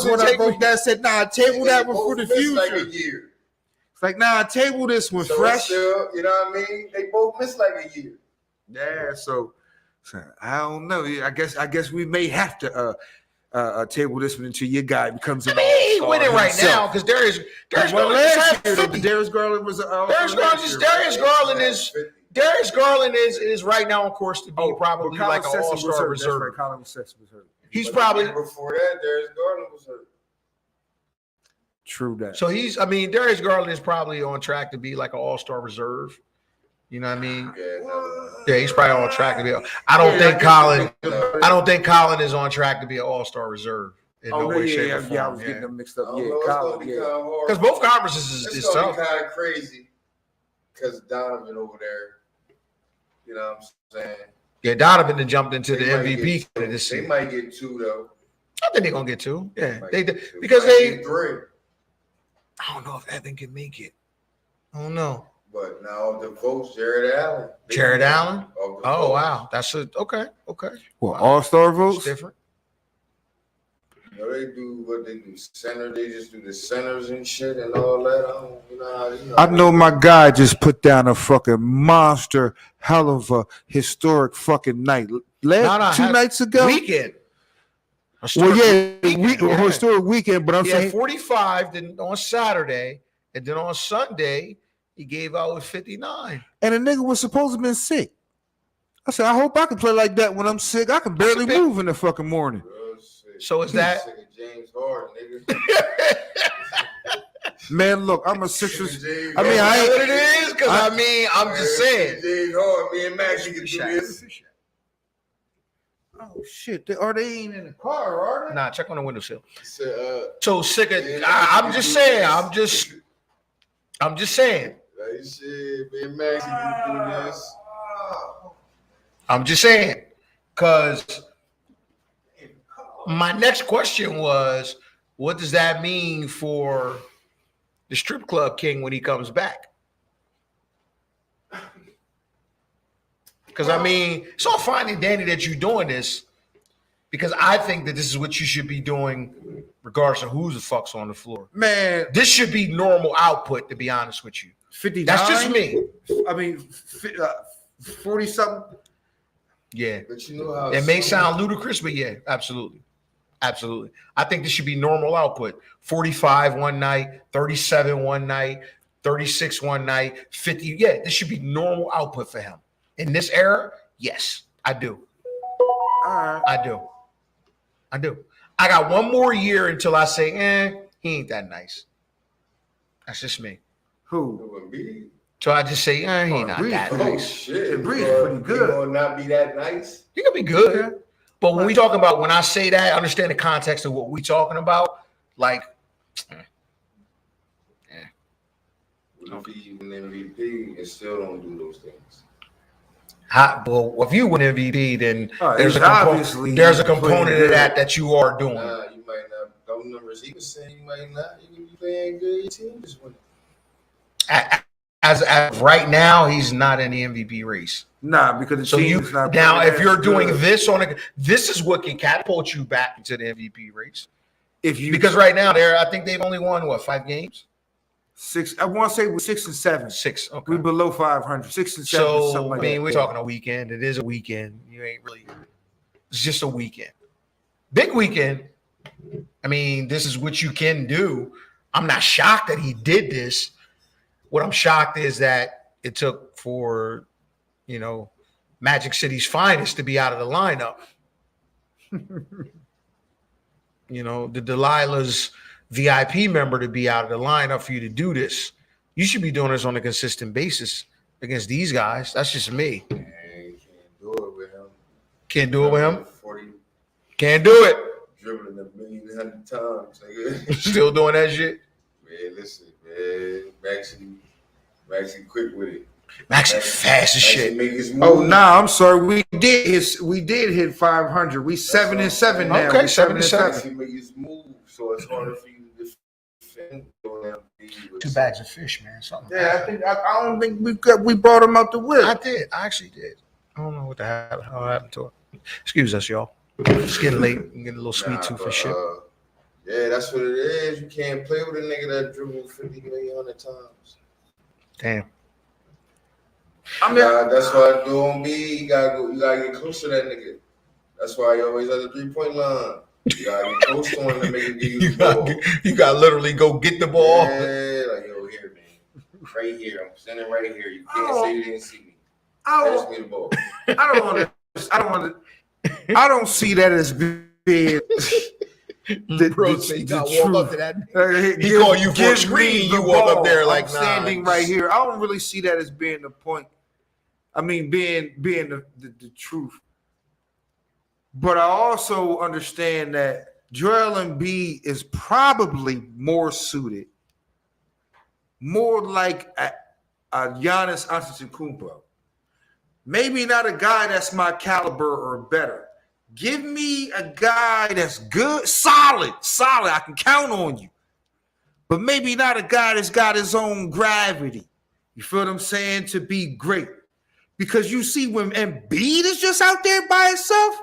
when I it take broke me. that said, nah, table that one for the future. Like a year. It's like, nah, table this one So fresh. still, you know what I mean? They both missed like a year. Yeah, so I don't know. I guess we may have to table this one until your guy becomes. I mean, he winning right now because Darius Garland just had 50. Darius Garland was Darius Garland is right now on course to be probably like an all-star reserve. Colin Sexton was hurt. He's probably Before that, Darius Garland was hurt. True that. so he's. I mean, Darius Garland is probably on track to be like an all-star reserve. You know what I mean? Yeah, he's probably on track to be. I don't think Colin is on track to be an all-star reserve in no way, shape, or form. I was getting them mixed up. I don't know, it's gonna be kind of hard. Because both conferences It's is gonna tough. be kind of crazy because Donovan over there. You know what I'm saying? Yeah, Donovan then jumped into the They might MVP get two. candidacy. They might get two though. I think they're gonna get two. Yeah, Might they get two. because Might they. get three. I don't know if Evan can make it. I don't know. But now of the votes, Jared Allen. Jared Allen? Of the Oh votes. wow, that's a okay. Well, Wow. all-star It's votes. different. You know, they do what they do. Center, they just do the centers and shit and all that. I know my guy just put down a fucking monster, hell of a historic fucking night. Two nights ago. Weekend. Well, yeah, Weekend, historic weekend. But I'm He had saying, 45 then on Saturday, and then on Sunday he gave out with 59. and the nigga was supposed to have been sick. I said, I hope I can play like that when I'm sick. I can barely move in the fucking morning. So is that? Sick of James Harden, nigga. Man, look, I'm a Sixers. James I mean, Harden. I ain't. What it is? Because I mean, I'm just saying. James Harden, me and Max can do this. Oh shit! They ain't in the car, are they? Nah, check on the windowsill. So, So sick of. I'm just saying. I'm just saying. like shit, me and Max can do this. I'm just saying. Because my next question was, what does that mean for the strip club king when he comes back? Because I mean, it's all fine and dandy that you're doing this, because I think that this is what you should be doing, regardless of who the fuck's on the floor. Man, This should be normal output, to be honest with you. 59. That's just me. I mean, 40 something. Yeah, But you know how it may sound ludicrous, but yeah, absolutely. Absolutely. I think this should be normal output. 45 one night, 37 one night, 36 one night, 50. Yeah, this should be normal output for him. In this era, yes, I do. All right. I do. I got one more year until I say, he ain't that nice. That's just me. Who? Embiid? So I just say, he ain't not Breeze. that Oh nice. shit, Breeze bro. pretty good. He gonna not be that nice. He gonna be good. But when we talk about, when I say that, understand the context of what we talking about. Like, What if he win MVP and still don't do those things? well, if you win MVP, then there's it's a obviously component of good. that you are doing. Nah, you might not. Those numbers he was saying, you might not. You can be playing good. Your team just winning. As of right now, he's not in the MVP race. Nah, because the So team's not now, playing if you're as doing good. this this is what can catapult you back into the MVP race. if you Because right now, I think they've only won 5 games? 6, I want to say we're 6 and 7. 6. Okay. We're below 500. 6 and 7. So something like I mean, that. we're talking a weekend. It is a weekend. You ain't really. It's just a weekend. Big weekend. I mean, this is what you can do. I'm not shocked that he did this. What I'm shocked is that it took for, Magic City's finest to be out of the lineup. The Delilah's VIP member to be out of the lineup for you to do this. You should be doing this on a consistent basis against these guys. That's just me. Man, you can't do it with him. Can't do it with him? 40, Can't do it. dribbling 1,100,000 times. Nigga. Still doing that shit? Man, listen, man. Maxie quick with it. Maxie fast as shit. Make his Oh, move. nah, I'm sorry. We did hit 500. We 7-7 now. Okay, We 7-7. Maxie make his move, so it's harder for you to defend. Two bags of fish, man. Something. Yeah, I don't think we brought him out the whip. I did. I actually did. I don't know what the hell happened to it. Excuse us, y'all. It's getting late. I'm getting a little sweet tooth and shit. Yeah, that's what it is. You can't play with a nigga that dribbled 50 million times. Damn. I mean, That's why I do on me. You gotta get close to that nigga. That's why you always at the 3-point line. You gotta get close to him to make him give you the ball. You gotta literally go get the ball. Yeah, like yo, here, man, right here. I'm standing right here. You can't say you didn't see me. Pass me the ball. I don't see that as being Bro, say you gotta walk up to that. He call you for a give screen. me You the walk ball. up there like I'm standing nah. right here. I don't really see that as being the point. I mean, being the truth. But I also understand that Joel Embiid is probably more suited, more like a Giannis Antetokounmpo. Maybe not a guy that's my caliber or better. Give me a guy that's good, solid. I can count on you. But maybe not a guy that's got his own gravity. You feel what I'm saying? To be great. Because you see when Embiid is just out there by himself,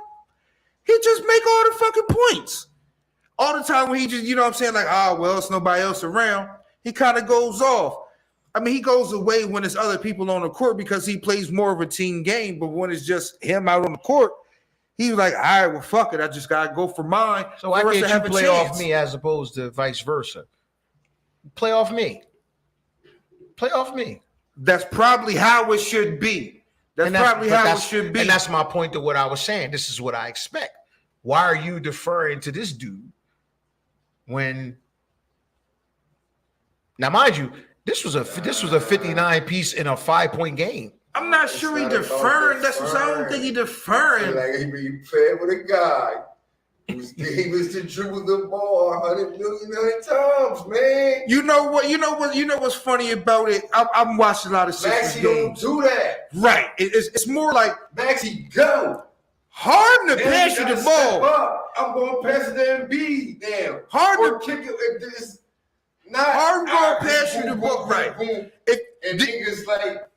he just make all the fucking points. All the time when he just, what I'm saying? Like, well, it's nobody else around. He kind of goes off. I mean, he goes away when there's other people on the court because he plays more of a team game. But when it's just him out on the court, he's like, all right, well, fuck it. I just got to go for mine. So why can't you play off me as opposed to vice versa? Play off me. Play off me. That's probably how it should be. That's probably how it should be. And that's my point to what I was saying. This is what I expect. Why are you deferring to this dude when? Now, mind you, this was a 59 piece in a 5-point game. I'm not sure he deferring. That's what I don't think he deferring. Like he played with a guy who's able to dribble the ball 100 million times, man. You know what's funny about it? I'm watching a lot of Sixers Maxie don't games. do that. Right. It's more like Maxie go. Harden to pass you the ball. I'm going to pass it to Embiid now. Harden or kick it. It's not Harden going to pass you the ball. Right. And niggas like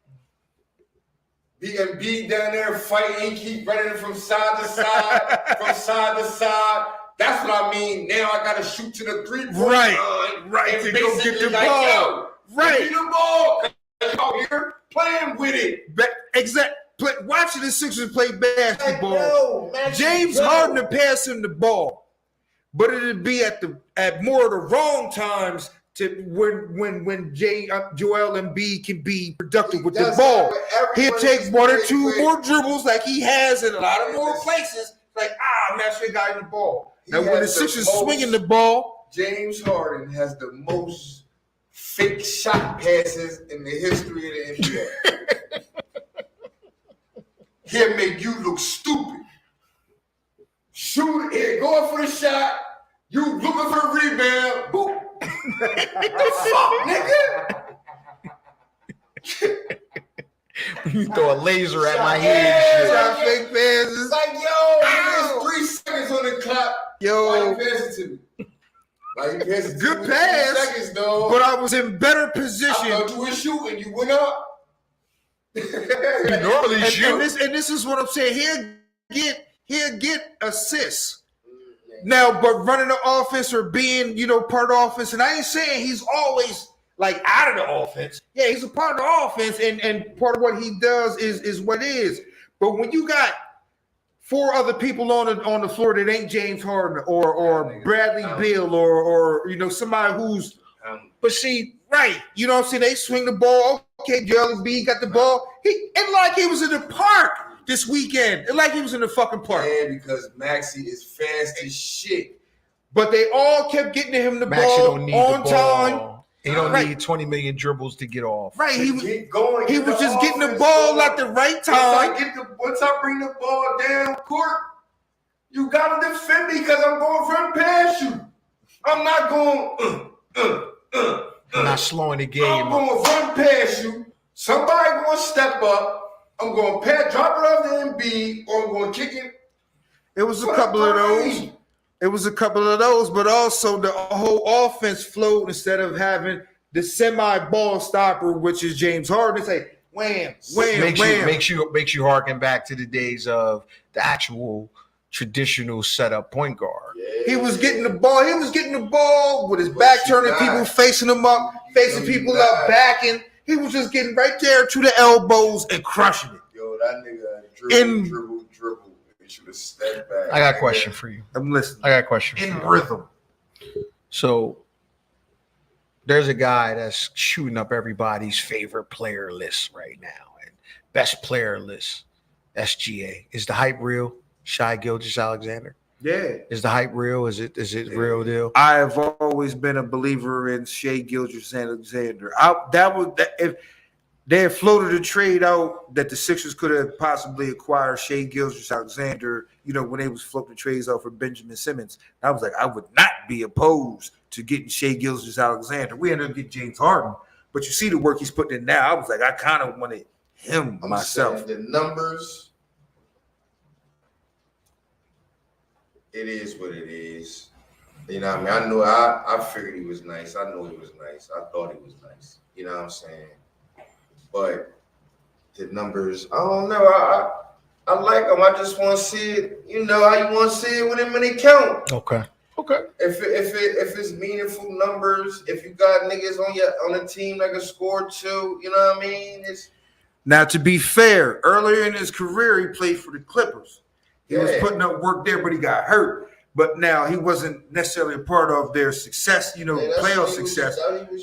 the Embiid down there fighting, keep running from side to side, from side to side. That's what I mean. Now I got to shoot to the 3-point line. Right. And To go get the like, ball. Right. Get the ball. Y'all here playing with it. Exactly. Watching the Sixers play basketball. No, James Harden to pass him the ball, but it'd be at more of the wrong times to when Joel Embiid can be productive with the ball. He'll take 1 or 2 more dribbles like he has in a lot of more places. Like, I'm not sure got in the ball. Now when the Sixers swinging the ball, James Harden has the most fake shot passes in the history of the NBA. He'll make you look stupid. Shoot it, going for the shot. You looking for a rebound. Boom. The fuck, nigga? You throw a laser at my head. shot fake passes. Like, yo, there's 3 seconds on the clock. Yo. Why you pass it to me? Why you pass it to Good me? pass. 3 seconds, dog. But I was in better I position. thought you were shooting. You went up. You normally shoot. And this is what I'm saying. He'll get assists. Now, but running the offense or being, part of the offense, and I ain't saying he's always like out of the offense. Yeah, he's a part of the offense, and part of what he does is what it is. But when you got 4 other people on the floor that ain't James Harden or Bradley Beal or somebody who's But see, right, you know what I'm saying? They swing the ball. Okay, Joel B got the ball. It like he was in the park this weekend. It like he was in the fucking park. Yeah, because Maxie is fast as shit. But they all kept getting to him the Maxie ball don't need on the ball. time. He don't Right. need 20 million dribbles to get off. Right, he was Get going. he get was the just getting the offense ball going. at the right Once time. I bring the ball down court, you gotta defend me because I'm going to run past you. I'm not going. I'm not slowing the I'm game. going to run past you. Somebody going to step up. I'm going to drop it off to Embiid, or I'm going to kick it. It was a couple of those. It was a couple of those, but also the whole offense flowed instead of having the semi-ball stopper, which is James Harden. It's like wham, wham, wham. Makes you harken back to the days of the actual traditional setup point guard. He was getting the ball. He was getting the ball with his back turning, people facing him up, facing people up, backing. He was just getting right there to the elbows and crushing it. Yo, that nigga dribble. He should have stepped back. I got a question for you. I'm listening. I got a question for In you. rhythm. So there's a guy that's shooting up everybody's favorite player list right now, and best player list, SGA. Is the hype real? Shai Gilgeous-Alexander. Yeah. Is the hype real? Is it real deal? I have always been a believer in Shai Gilgeous-Alexander. If they had floated a trade out that the Sixers could have possibly acquired Shai Gilgeous-Alexander, you know, when they was floating trades out for Benjamin Simmons. I was like, I would not be opposed to getting Shai Gilgeous-Alexander. We ended up getting James Harden, but you see the work he's putting in now. I was like, I kind of wanted him I'm myself. saying the numbers, it is what it is. You know what I mean? I figured he was nice. I know he was nice. I thought he was nice. You know what I'm saying? But the numbers, I don't know. I like them. I just want to see it. You know how you want to see it when they count. Okay. If it's meaningful numbers, if you got niggas on the team that can score too, you know what I mean? Now, to be fair, earlier in his career, he played for the Clippers. He was putting up work there, but he got hurt. But now he wasn't necessarily a part of their success, you know, playoff success.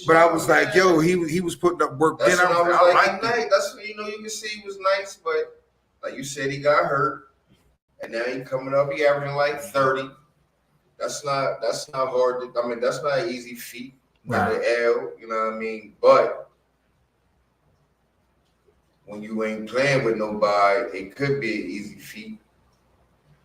But I was like, yo, he was putting up work. That's Then when I like nice. That's when you can see he was nice. But like you said, he got hurt, and now he coming up. He averaging like 30. That's not hard. I mean, that's not an easy feat. Not an L. You know what I mean? But when you ain't playing with nobody, it could be an easy feat.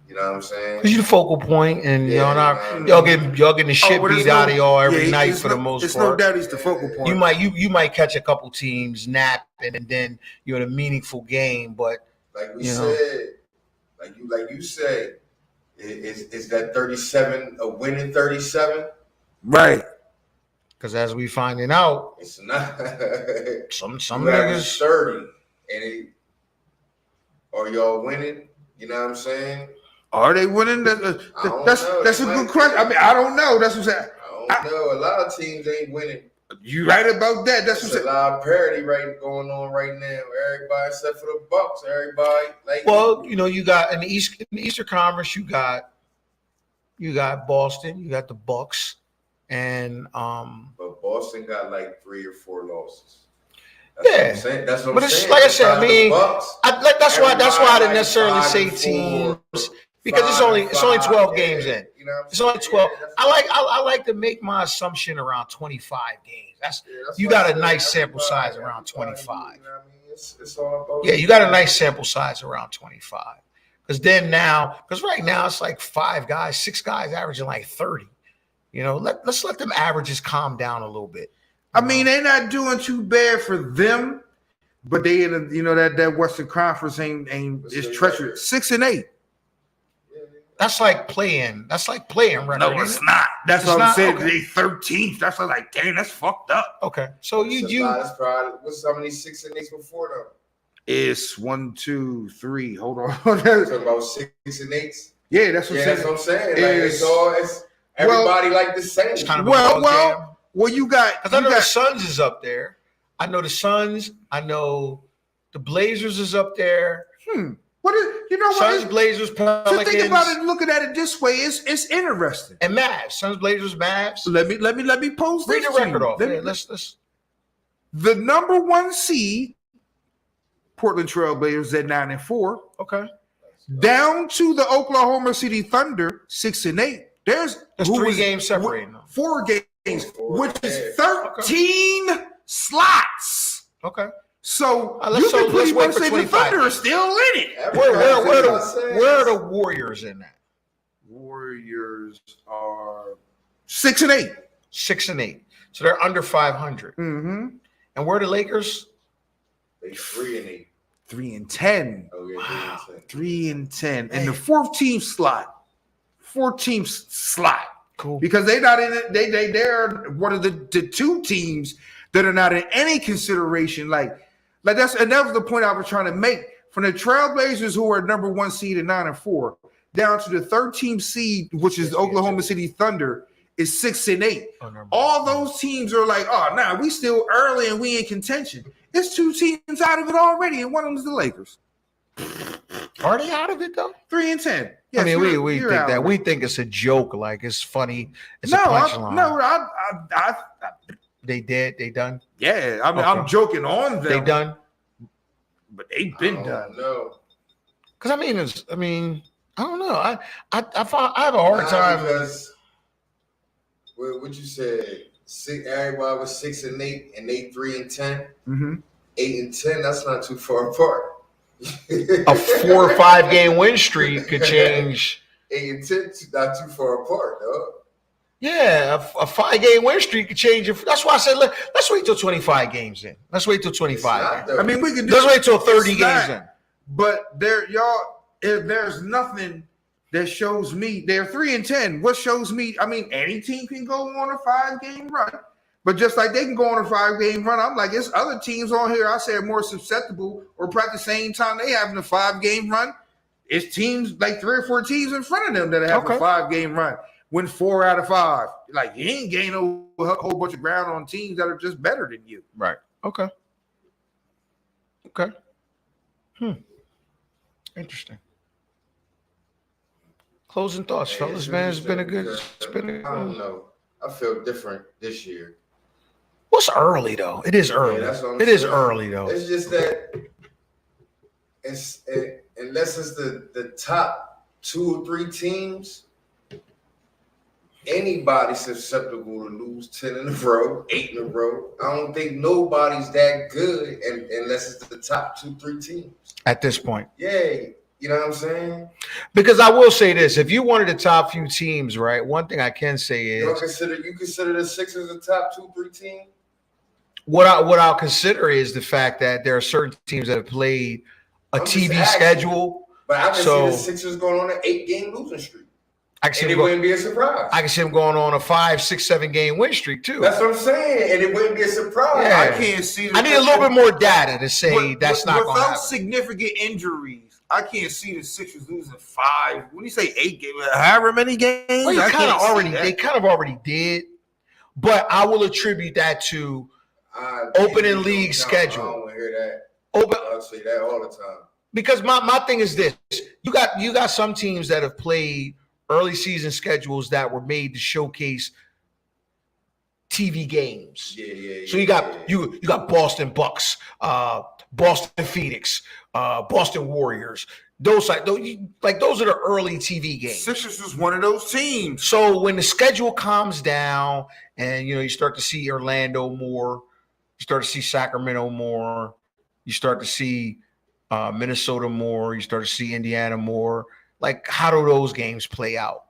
You know what I'm saying? Because you're the focal point, and y'all getting the shit beat out of y'all every night for the most part. It's no doubt he's the focal point. You might catch a couple teams napping, and then you're in a meaningful game. But like we said, like you say, is that 37 a winning 37? Right. Because as we finding out, it's not. some niggas 30, and are y'all winning? You know what I'm saying? Are they winning? That's a good question. I mean, I don't know. That's what I'm saying. I don't know. A lot of teams ain't winning. You right about that. That's what I'm saying. A lot of parity going on right now. Everybody except for the Bucks. Everybody like. Well, you know, you got in the Eastern Conference, you got Boston, you got the Bucks, and But Boston got like 3 or 4 losses. That's what I'm saying. Like I said, I mean, that's why I didn't necessarily say teams because it's only 12 games in. You know, it's only 12. I like to make my assumption around 25 games. You got a nice sample size around 25. You know what I mean? It's all about. Yeah, you got a nice sample size around 25. Because right now it's like 6 guys averaging like 30. You know, let's let them averages calm down a little bit. I mean, they're not doing too bad for them, but they in that Western Conference ain't is treacherous. 6-8. That's like playing. Right? No, it's not. That's what I'm saying. Okay. They 13th. That's like, dang, that's fucked up. Okay, so That's probably what's how many 6 and 8s before though? It's 1, 2, 3. Hold on. Talking about 6 and 8s. Yeah, that's what I'm saying. Like it's everybody like the same. It's kind of well, you got. Because I know the Suns is up there. I know the Suns. I know the Blazers is up there. What What is, you know what? Suns, Blazers, Pelicans. To think about it, looking at it this way, it's interesting. And Mavs. Suns, Blazers, Mavs. Let me post Read this the to record you. off. Yeah, let's. The number 1 seed, Portland Trailblazers at 9-4. Okay. Down to the Oklahoma City Thunder, 6-8. That's 3 games separating them. 4 games, which is 13 slots. Okay. So let's- you so can pretty let's wait much for say the 25 Thunder are games. still in it. Where are the Warriors in that? Warriors are 6-8. 6-8. So they're under 500. Mm-hmm. And where are the Lakers? They 3-8. 3-10. Oh yeah, Wow. 3-10. And the 14th slot. 14th slot. Cool. Because they're not in it. They're one of the 2 teams that are not in any consideration. Like that was the point I was trying to make. From the Trailblazers, who are number 1 seed at 9-4, down to the 13th seed, which is the Oklahoma City Thunder, is 6-8. All those teams are like, oh, nah, we still early and we in contention. It's 2 teams out of it already, and one of them is the Lakers. Are they out of it though? 3-10. I mean, Yes, we you're think out that of it. we think it's a joke, like it's funny. It's No, a punchline. I They did. They done. yeah. I mean, Okay. I'm joking on them. They done. but they've been done. No. Because I don't know. I have a hard time. Because what you said, everybody was 6-8 and they 3-10. Mm-hmm. 8-10, that's not too far apart. A 4 or 5 game win streak could change. 8-10, not too far apart, though. Yeah, a 5 game win streak could change. That's why I said let's wait till 25 games in. Let's wait till 25. Games. I mean, we can. Let's wait till 30 it's games not, in. But if there's nothing that shows me they're 3-10. What shows me? I mean, any team can go on a 5-game run, but just like they can go on a 5-game run, I'm like, it's other teams on here. I say are more susceptible, or probably the same time they having a 5-game run. It's teams like 3 or 4 teams in front of them that have a 5-game run. Win 4 out of 5. Like you ain't gain a whole bunch of ground on teams that are just better than you. Right. Okay. Interesting. Closing thoughts, fellas. Man, it's been a good. I don't know. I feel different this year. What's early though? It is early. that's what I'm It is saying. early though. It's just that unless it's the top 2 or 3 teams, anybody's susceptible to lose 10 in a row, 8 in a row. I don't think nobody's that good unless it's the top 2, 3 teams. At this point. Yeah, you know what I'm saying? Because I will say this: if you one of the top few teams, right? One thing I can say You is consider the Sixers a top 2, 3 team? what I'll consider is the fact that there are certain teams that have played a I'm just TV asking. schedule. But I can So- see the Sixers going on an 8-game losing streak. I can see And it them wouldn't be a surprise. I can see them going on a 5, 6, 7 game win streak too. That's what I'm saying. And it wouldn't be a surprise. Yeah. I can't see. I need a little bit more data to say that's not going to without happen. significant injuries. I can't see the Sixers losing 5. When you say 8 games, however many games, Well, you I kind of can't see already that. they kind of already did, but I will attribute that to opening league I schedule. don't want to hear that. Open I'll say that all the time. because my thing is this: you got some teams that have played early season schedules that were made to showcase TV games. Yeah. So you got Boston Bucks, Boston Phoenix, Boston Warriors. Those are the early TV games. Sixers was one of those teams. So when the schedule calms down and you start to see Orlando more, you start to see Sacramento more, you start to see Minnesota more, you start to see Indiana more. Like, how do those games play out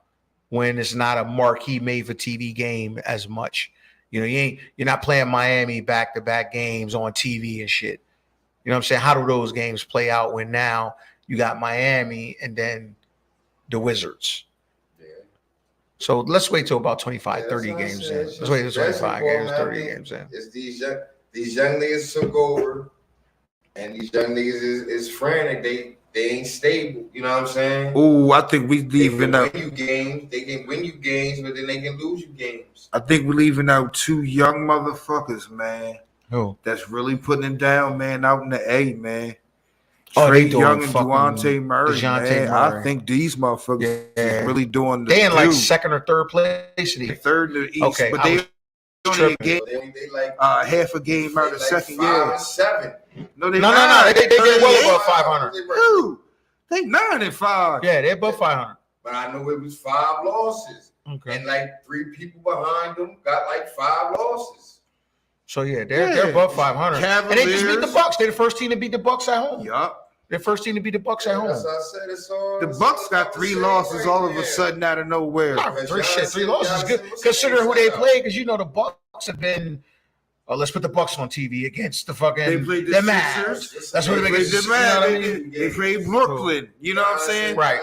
when it's not a marquee made for TV game as much? You're not playing Miami back-to-back games on TV and shit. You know what I'm saying? How do those games play out when now you got Miami and then the Wizards? Yeah. So let's wait till about 25, Yeah, 30 that's what I'm games saying. in. Let's wait till 25 games, 30 games in. It's these young niggas took over, and these young niggas is frantic. They ain't stable. You know what I'm saying? Oh, I think we They leaving can out. win you games. They can win you games, but then they can lose you games. I think we're leaving out 2 young motherfuckers, man. Who? That's really putting it down, man. Out in the A, man. Oh, Trey they doing Young and fucking Devontae Murray, DeJounte man. Murray. I think these motherfuckers Yeah. is really doing the They in like do. second or third place in the Third in the East, Okay, but I they was only a tripping. game, They like half a game out of the like second 5 year. and 7. No, they No. not. They did well 38. above 500. Dude, they 9-5. Yeah, they're above 500. But I know it was 5 losses. Okay. And like 3 people behind them got like 5 losses. So yeah, they're above 500. And they just beat the Cavaliers. Bucks. They're the first team to beat the Bucks at home. Yup. They're the first team to beat the Bucks at home. That's what I said. It's all The Bucks got 3 losses all of a sudden out of nowhere. Three losses is good. Consider who they play, because you know the Bucks have been. Oh, let's put the Bucks on TV against the fucking They played the Mavs. Sixers. That's what They they played make. the You know what I Mavs. mean? They played Brooklyn. You know what I'm saying? Right.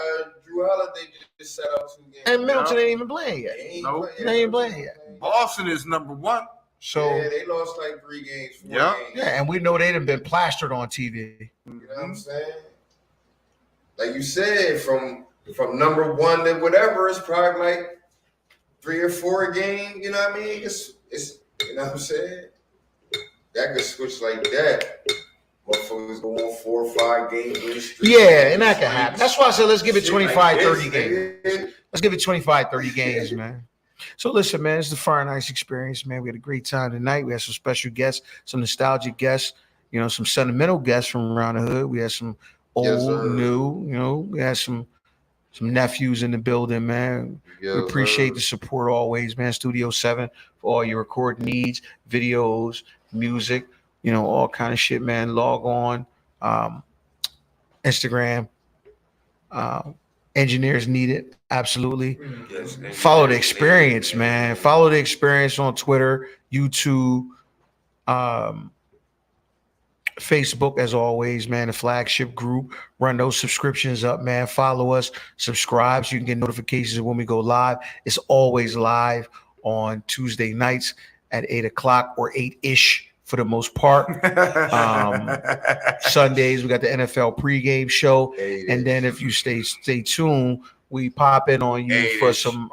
Drew Holiday just set up 2 games. And Middleton ain't even playing yet. Nope. They ain't playing yet. Boston is number 1. So Yeah, they lost like 3 games, 4 Yeah. games. yeah, and we know they'd have been plastered on TV. You know what I'm saying? Like you said, from number 1 to whatever, it's probably like 3 or 4 a game. You know what I mean? It's you know what I'm saying? That could switch like that. Motherfuckers go on 4 or 5 games. Yeah, and that can happen. That's why I said let's give it 25, 30 games. Let's give it 25, 30 games, man. So listen, man, it's the Fire Nights experience, man. We had a great time tonight. We had some special guests, some nostalgic guests, you know, some sentimental guests from around the hood. We had some old, Yes, sir. new, you know, we had some nephews in the building, man. We appreciate the support always, man. Studio 7 for all your recording needs, videos, music, you know, all kind of shit, man. Log on. Instagram. Engineers needed. Absolutely. Follow the experience, man. Follow the experience on Twitter, YouTube, Facebook, as always, man. The flagship group. Run those subscriptions up, man. Follow us, subscribe so you can get notifications when we go live. It's always live on Tuesday nights at 8 o'clock or 8-ish for the most part. Sundays, we got the NFL pregame show. And then if you stay tuned, we pop in on you for some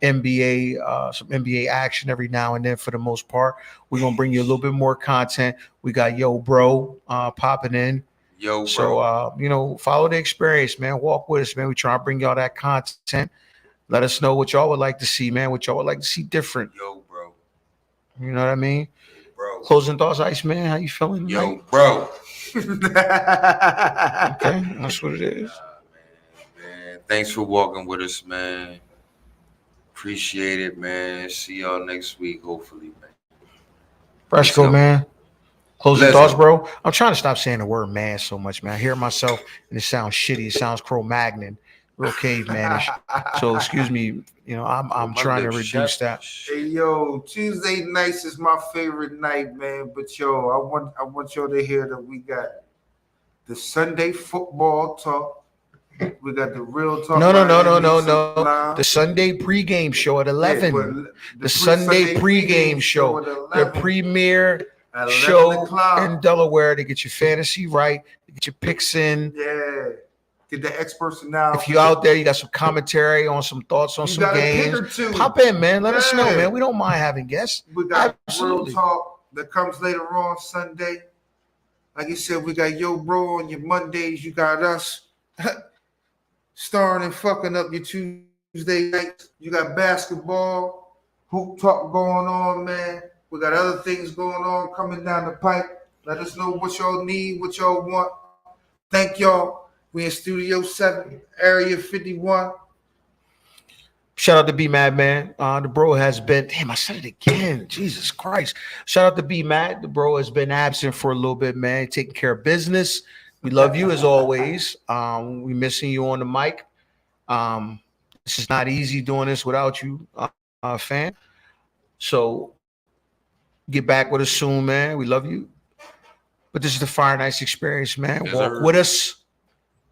NBA action every now and then. For the most part, we're gonna bring you a little bit more content. We got Yo Bro popping in. Yo, bro. So you know, follow the experience, man. Walk with us, man. We try to bring y'all that content. Let us know what y'all would like to see, man. What y'all would like to see different. Yo, bro. You know what I mean? Bro. Closing thoughts, Ice Man. How you feeling? Yo, bro. Okay, that's what it is. Man, thanks for walking with us, man. Appreciate it, man. See y'all next week, hopefully, man. Fresco, man. Closing Listen. thoughts, bro. I'm trying to stop saying the word man so much, man. I hear myself and it sounds shitty. It sounds Cro-Magnon, real cavemanish. So excuse me, you know, I'm trying to reduce that. Hey yo, Tuesday nights is my favorite night, man. But yo, I want y'all to hear that we got the Sunday football talk. We got the real talk. No. The Sunday pregame show at 11. Yeah, the Sunday pregame show. The premier show in Delaware to get your fantasy right, to get your picks in. Yeah. Get the experts now. If you out there, you got some commentary on some thoughts on You some got a pick games. or two. Pop in, man. Let us know, Yeah. man. We don't mind having guests. We got Absolutely. real talk that comes later on Sunday. Like you said, we got Yo Bro on your Mondays. You got us starring and fucking up your Tuesday nights. You got basketball, hoop talk going on, man. We got other things going on coming down the pipe. Let us know what y'all need, what y'all want. Thank y'all. We in Studio 7, Area 51. Shout out to B Mad, man. The bro has been, damn, I said it again. Jesus Christ. Shout out to B Mad. The bro has been absent for a little bit, man. Taking care of business. We love you as always. We missing you on the mic. This is not easy doing this without you, fan. So get back with us soon, man. We love you. But this is the Fire Nights experience, man. Yes, Walk sir. with us.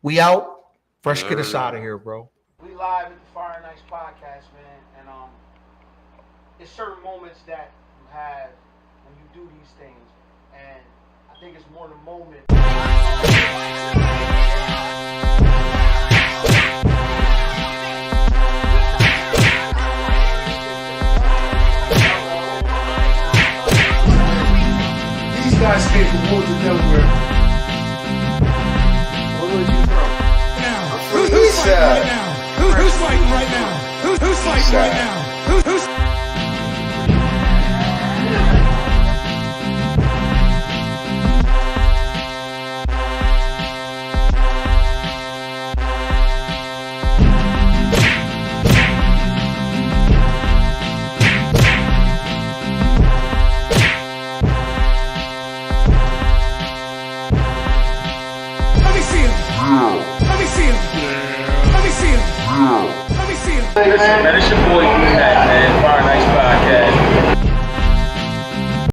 We out. Fresh, Yes, get us sir. out of here, bro. We live at the Fire Nights podcast, man, and it's certain moments that you have when you do these things, and I think it's more the moment. These guys came from Woodland, Delaware. fighting right now? Who's fighting right now? Who's fighting right now? Who's Listen, man, it's your boy, Cat, man.